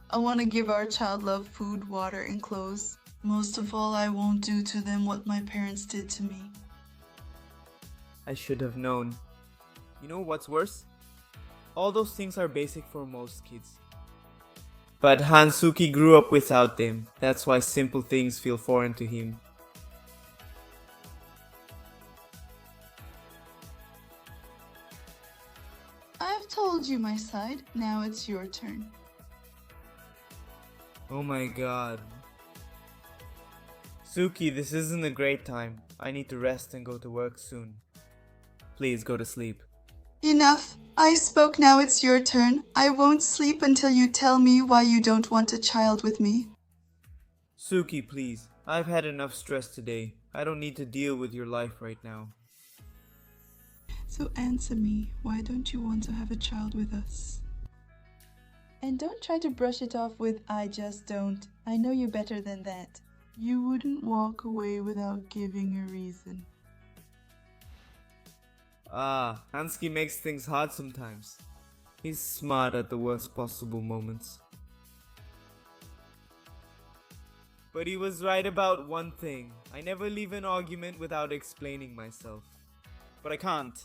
I want to give our child love, food, water, and clothes. Most of all, I won't do to them what my parents did to me. I should have known. You know what's worse? All those things are basic for most kids. But Hansuki grew up without them. That's why simple things feel foreign to him. I've told you my side. Now it's your turn. Oh my god. Suki, this isn't a great time. I need to rest and go to work soon. Please go to sleep. Enough. I spoke, now it's your turn. I won't sleep until you tell me why you don't want a child with me. Suki, please. I've had enough stress today. I don't need to deal with your life right now. So answer me, why don't you want to have a child with us? And don't try to brush it off with, I just don't. I know you better than that. You wouldn't walk away without giving a reason. Ah, Hansky makes things hard sometimes. He's smart at the worst possible moments. But he was right about one thing. I never leave an argument without explaining myself. But I can't.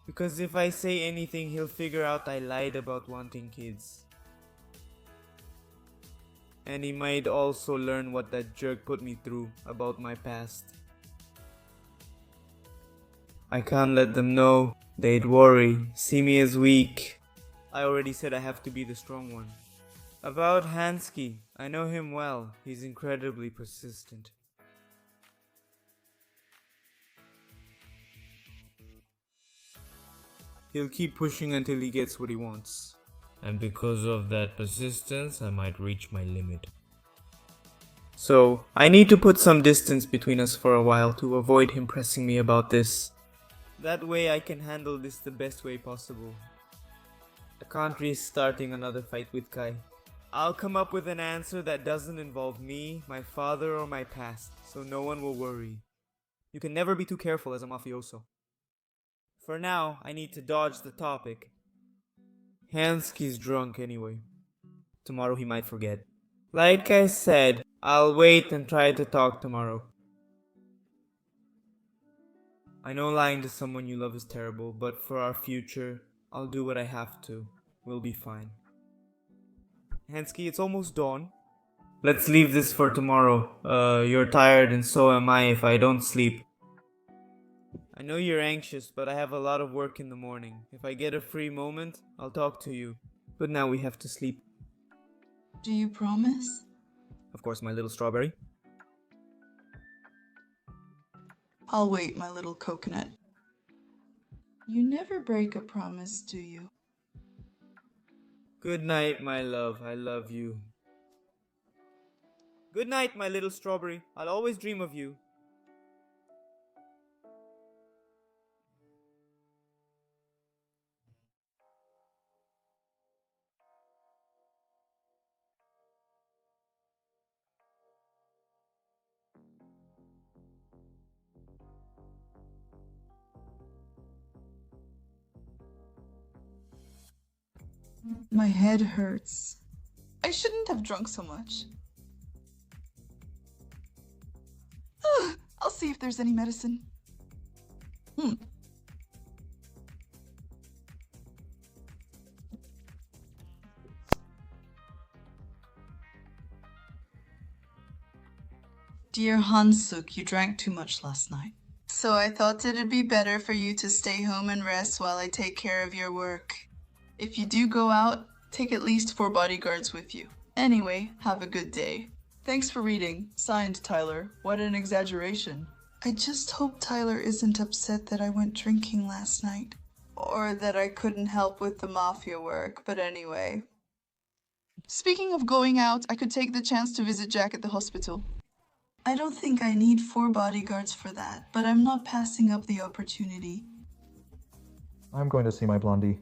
Because if I say anything, he'll figure out I lied about wanting kids. And he might also learn what that jerk put me through about my past. I can't let them know. They'd worry, see me as weak. I already said I have to be the strong one. About Hansky, I know him well. He's incredibly persistent. He'll keep pushing until he gets what he wants. And because of that persistence, I might reach my limit. So, I need to put some distance between us for a while to avoid him pressing me about this. That way I can handle this the best way possible. I can't risk starting another fight with Kai. I'll come up with an answer that doesn't involve me, my father, or my past, so no one will worry. You can never be too careful as a mafioso. For now, I need to dodge the topic. Hansky's drunk anyway. Tomorrow he might forget. Like I said, I'll wait and try to talk tomorrow. I know lying to someone you love is terrible, but for our future, I'll do what I have to. We'll be fine. Hansky, it's almost dawn. Let's leave this for tomorrow. You're tired and so am I if I don't sleep. I know you're anxious, but I have a lot of work in the morning. If I get a free moment, I'll talk to you. But now we have to sleep. Do you promise? Of course, my little strawberry. I'll wait, my little coconut. You never break a promise, do you? Good night, my love. I love you. Good night, my little strawberry. I'll always dream of you. My head hurts. I shouldn't have drunk so much. I'll see if there's any medicine. Dear Hansuk, you drank too much last night. So I thought it'd be better for you to stay home and rest while I take care of your work. If you do go out, take at least 4 bodyguards with you. Anyway, have a good day. Thanks for reading. Signed, Tyler. What an exaggeration. I just hope Tyler isn't upset that I went drinking last night. Or that I couldn't help with the mafia work, but anyway. Speaking of going out, I could take the chance to visit Jack at the hospital. I don't think I need 4 bodyguards for that, but I'm not passing up the opportunity. I'm going to see my blondie.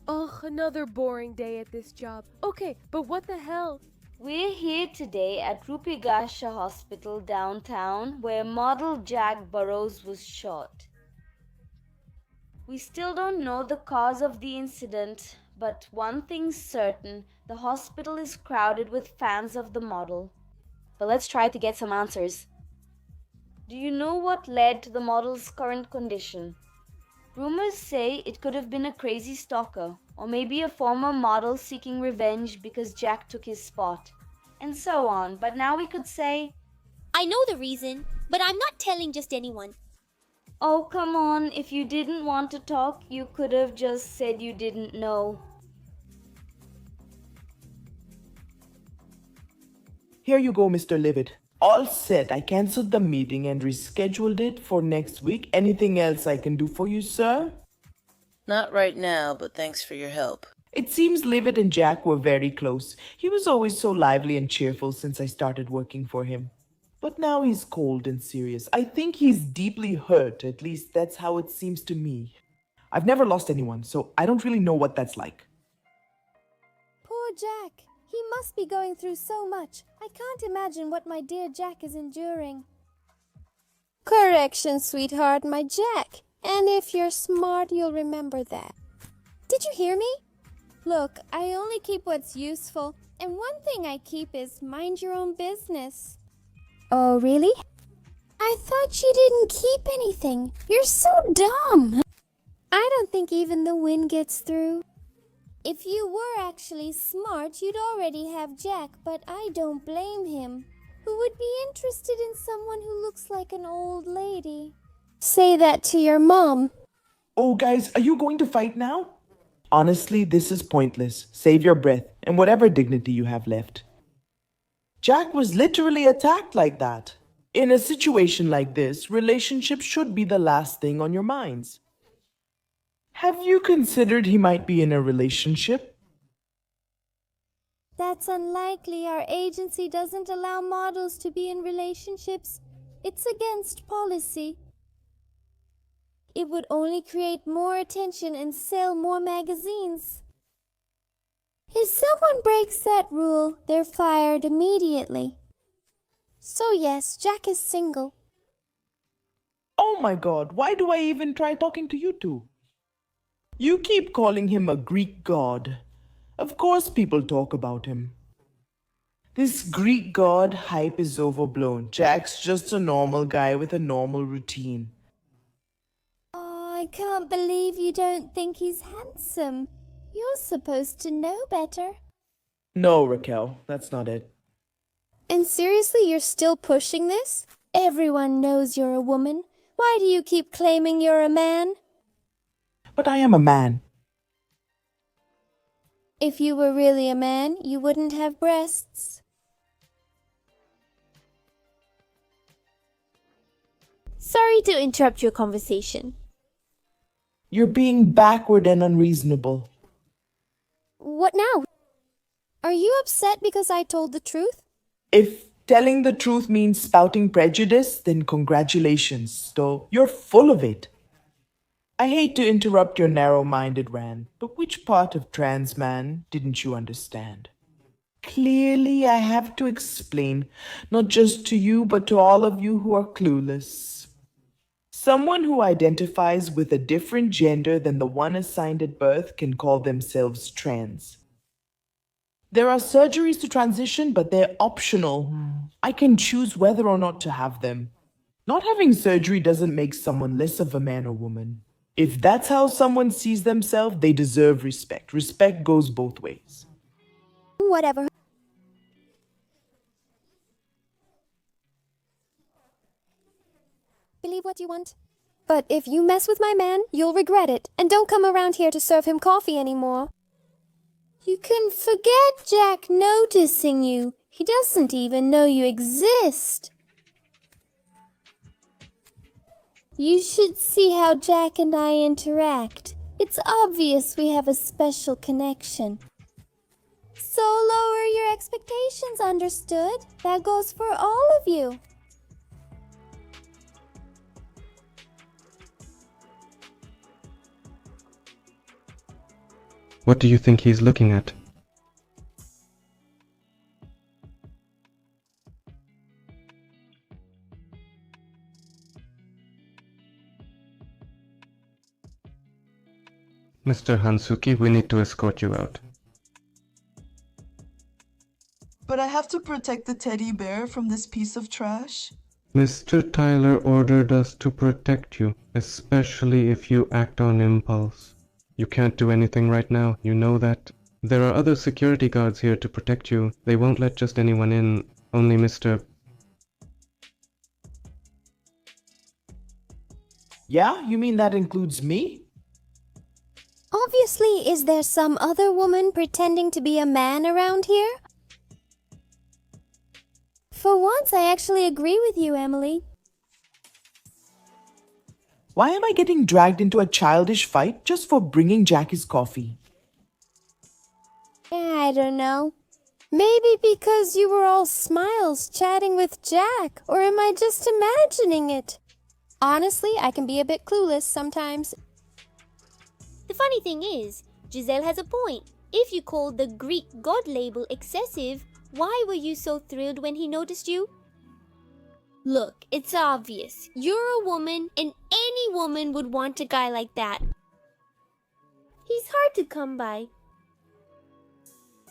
Ugh, another boring day at this job. Okay, but what the hell? We're here today at Gacha Hospital downtown where model Jack Burrows was shot. We still don't know the cause of the incident, but one thing's certain, the hospital is crowded with fans of the model. But let's try to get some answers. Do you know what led to the model's current condition? Rumors say it could have been a crazy stalker, or maybe a former model seeking revenge because Jack took his spot, and so on. But now we could say, I know the reason, but I'm not telling just anyone. oh, come on, if you didn't want to talk, you could have just said you didn't know. Here you go, Mr. Livid. All set. I cancelled the meeting and rescheduled it for next week. Anything else I can do for you, sir? Not right now, but thanks for your help. It seems Livid and Jack were very close. He was always so lively and cheerful since I started working for him. But now he's cold and serious. I think he's deeply hurt. At least that's how it seems to me. I've never lost anyone, so I don't really know what that's like. Poor Jack. He must be going through so much. I can't imagine what my dear Jack is enduring. Correction, sweetheart, my Jack. And if you're smart, you'll remember that. Did you hear me? Look, I only keep what's useful, and one thing I keep is mind your own business. Oh, really? I thought you didn't keep anything. You're so dumb. I don't think even the wind gets through. If you were actually smart, you'd already have Jack, but I don't blame him. Who would be interested in someone who looks like an old lady? Say that to your mom. Oh, guys, are you going to fight now? Honestly, this is pointless. Save your breath and whatever dignity you have left. Jack was literally attacked like that. In a situation like this, relationships should be the last thing on your minds. Have you considered he might be in a relationship? That's unlikely. Our agency doesn't allow models to be in relationships. It's against policy. It would only create more attention and sell more magazines. If someone breaks that rule, they're fired immediately. So yes, Jack is single. Oh my god, why do I even try talking to you two? You keep calling him a Greek god. Of course people talk about him. This Greek god hype is overblown. Jack's just a normal guy with a normal routine. Oh, I can't believe you don't think he's handsome. You're supposed to know better. No, Raquel, that's not it. And seriously, you're still pushing this? Everyone knows you're a woman. Why do you keep claiming you're a man? But I am a man. If you were really a man, you wouldn't have breasts. Sorry to interrupt your conversation. You're being backward and unreasonable. What now? Are you upset because I told the truth? If telling the truth means spouting prejudice, then congratulations, though you're full of it. I hate to interrupt your narrow-minded rant, but which part of trans man didn't you understand? Clearly, I have to explain, not just to you, but to all of you who are clueless. Someone who identifies with a different gender than the one assigned at birth can call themselves trans. There are surgeries to transition, but they're optional. I can choose whether or not to have them. Not having surgery doesn't make someone less of a man or woman. If that's how someone sees themselves, they deserve respect. Respect goes both ways. Whatever. Believe what you want. But if you mess with my man, you'll regret it. And don't come around here to serve him coffee anymore. You can forget Jack noticing you. He doesn't even know you exist. You should see how Jack and I interact. It's obvious we have a special connection. So lower your expectations, understood? That goes for all of you. What do you think he's looking at? Mr. Hansuki, we need to escort you out. But I have to protect the teddy bear from this piece of trash. Mr. Tyler ordered us to protect you, especially if you act on impulse. You can't do anything right now, you know that. There are other security guards here to protect you. They won't let just anyone in, only Mr. Yeah, you mean that includes me? Obviously, is there some other woman pretending to be a man around here? For once, I actually agree with you, Emily. Why am I getting dragged into a childish fight just for bringing Jack his coffee? I don't know. Maybe because you were all smiles chatting with Jack, or am I just imagining it? Honestly, I can be a bit clueless sometimes. The funny thing is, Giselle has a point. If you called the Greek god label excessive, why were you so thrilled when he noticed you? Look, it's obvious. You're a woman, and any woman would want a guy like that. He's hard to come by.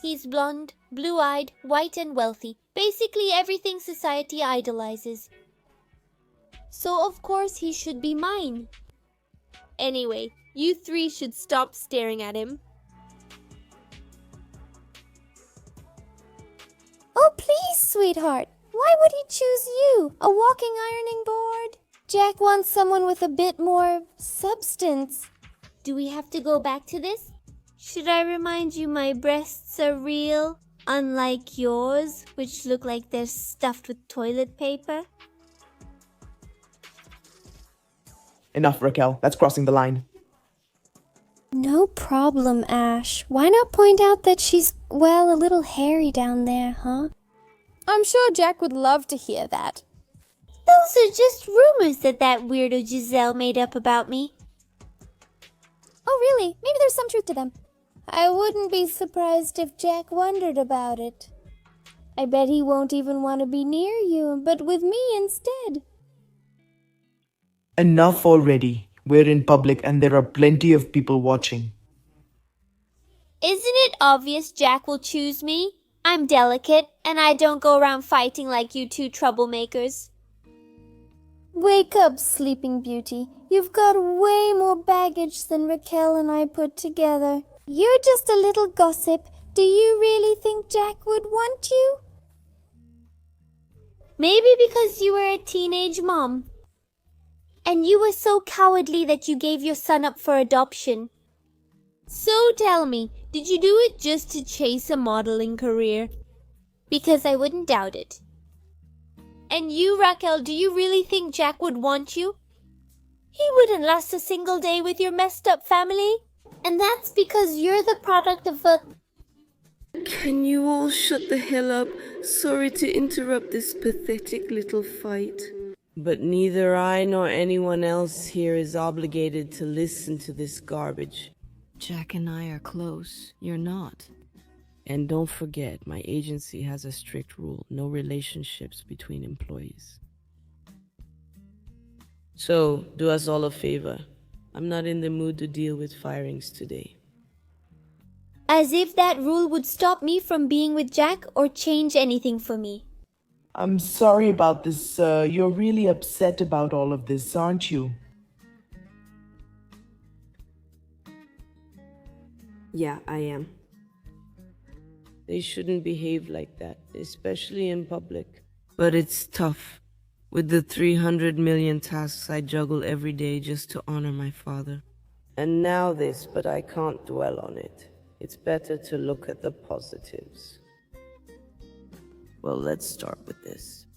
He's blonde, blue-eyed, white and wealthy. Basically everything society idolizes. So of course he should be mine. Anyway, you three should stop staring at him. Oh, please, sweetheart. Why would he choose you? A walking ironing board? Jack wants someone with a bit more substance. Do we have to go back to this? Should I remind you my breasts are real, unlike yours, which look like they're stuffed with toilet paper? Enough, Raquel. That's crossing the line. No problem, Ash. Why not point out that she's, well, a little hairy down there, huh? I'm sure Jack would love to hear that. Those are just rumors that weirdo Giselle made up about me. Oh, really? Maybe there's some truth to them. I wouldn't be surprised if Jack wondered about it. I bet he won't even want to be near you, but with me instead. Enough already. We're in public and there are plenty of people watching. Isn't it obvious Jack will choose me? I'm delicate, and I don't go around fighting like you two troublemakers. Wake up, Sleeping Beauty. You've got way more baggage than Raquel and I put together. You're just a little gossip. Do you really think Jack would want you? Maybe because you were a teenage mom. And you were so cowardly that you gave your son up for adoption. So tell me, did you do it just to chase a modeling career? Because I wouldn't doubt it. And you, Raquel, do you really think Jack would want you? He wouldn't last a single day with your messed up family. And that's because you're the product of a... Can you all shut the hell up? Sorry to interrupt this pathetic little fight. But neither I nor anyone else here is obligated to listen to this garbage. Jack and I are close. You're not. And don't forget, my agency has a strict rule. No relationships between employees. So, do us all a favor. I'm not in the mood to deal with firings today. As if that rule would stop me from being with Jack or change anything for me. I'm sorry about this, sir. You're really upset about all of this, aren't you? Yeah, I am. They shouldn't behave like that, especially in public. But it's tough, with the 300 million tasks I juggle every day just to honor my father. And now this, but I can't dwell on it. It's better to look at the positives. Well, let's start with this.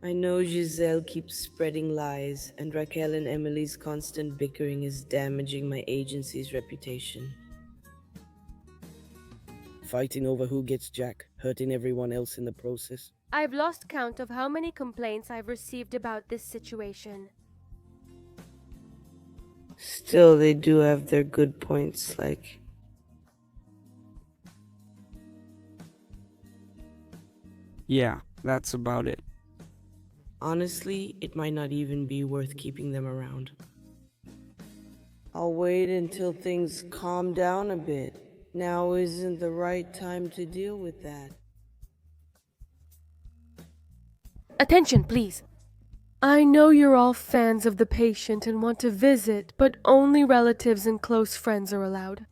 I know Giselle keeps spreading lies, and Raquel and Emily's constant bickering is damaging my agency's reputation. Fighting over who gets Jack, hurting everyone else in the process. I've lost count of how many complaints I've received about this situation. Still, they do have their good points, like... Yeah, that's about it. Honestly, it might not even be worth keeping them around. I'll wait until things calm down a bit. Now isn't the right time to deal with that. Attention, please. I know you're all fans of the patient and want to visit, but only relatives and close friends are allowed.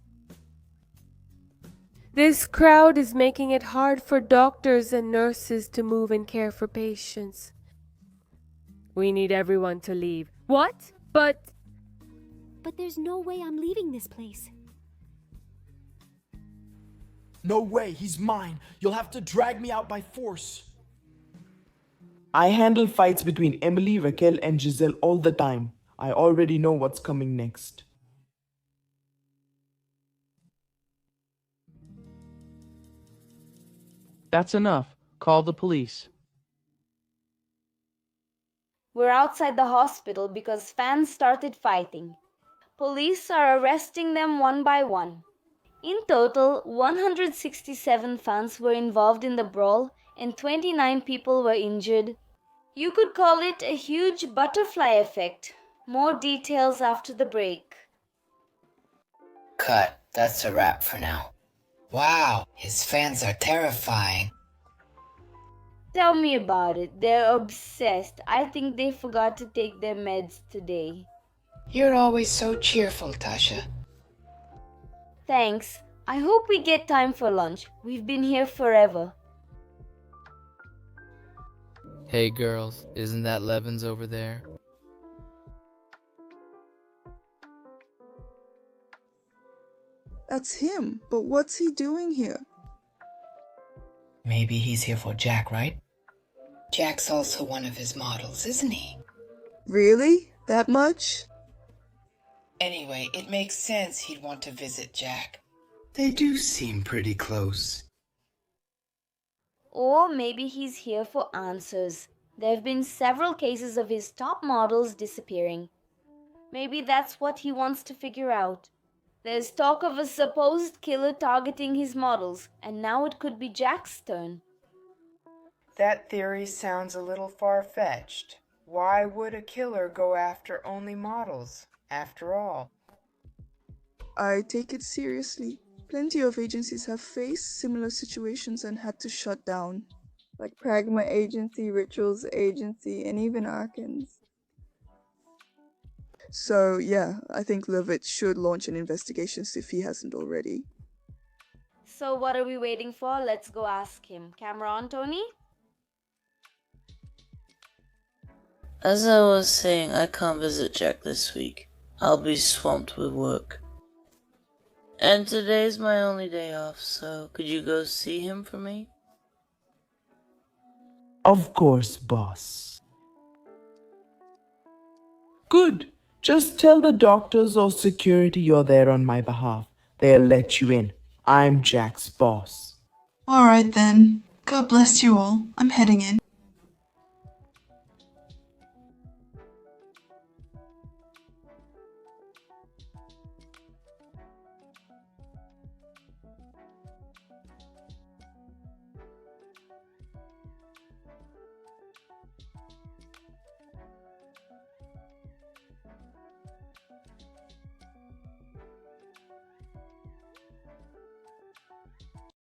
This crowd is making it hard for doctors and nurses to move and care for patients. We need everyone to leave. What? But there's no way I'm leaving this place. No way, he's mine. You'll have to drag me out by force. I handle fights between Emily, Raquel, and Giselle all the time. I already know what's coming next. That's enough. Call the police. We're outside the hospital because fans started fighting. Police are arresting them one by one. In total, 167 fans were involved in the brawl and 29 people were injured. You could call it a huge butterfly effect. More details after the break. Cut. That's a wrap for now. Wow, his fans are terrifying. Tell me about it. They're obsessed. I think they forgot to take their meds today. You're always so cheerful, Tasha. Thanks. I hope we get time for lunch. We've been here forever. Hey girls, isn't that Levins over there? That's him, but what's he doing here? Maybe he's here for Jack, right? Jack's also one of his models, isn't he? Really? That much? Anyway, it makes sense he'd want to visit Jack. They do seem pretty close. Or maybe he's here for answers. There have been several cases of his top models disappearing. Maybe that's what he wants to figure out. There's talk of a supposed killer targeting his models, and now it could be Jack's turn. That theory sounds a little far-fetched. Why would a killer go after only models, after all? I take it seriously. Plenty of agencies have faced similar situations and had to shut down. Like Pragma Agency, Rituals Agency, and even Arkans. So yeah, I think Levitt should launch an investigation if he hasn't already. So what are we waiting for? Let's go ask him. Camera on, Tony? As I was saying, I can't visit Jack this week. I'll be swamped with work. And today's my only day off, so could you go see him for me? Of course, boss. Good. Just tell the doctors or security you're there on my behalf. They'll let you in. I'm Jack's boss. Alright then. God bless you all. I'm heading in.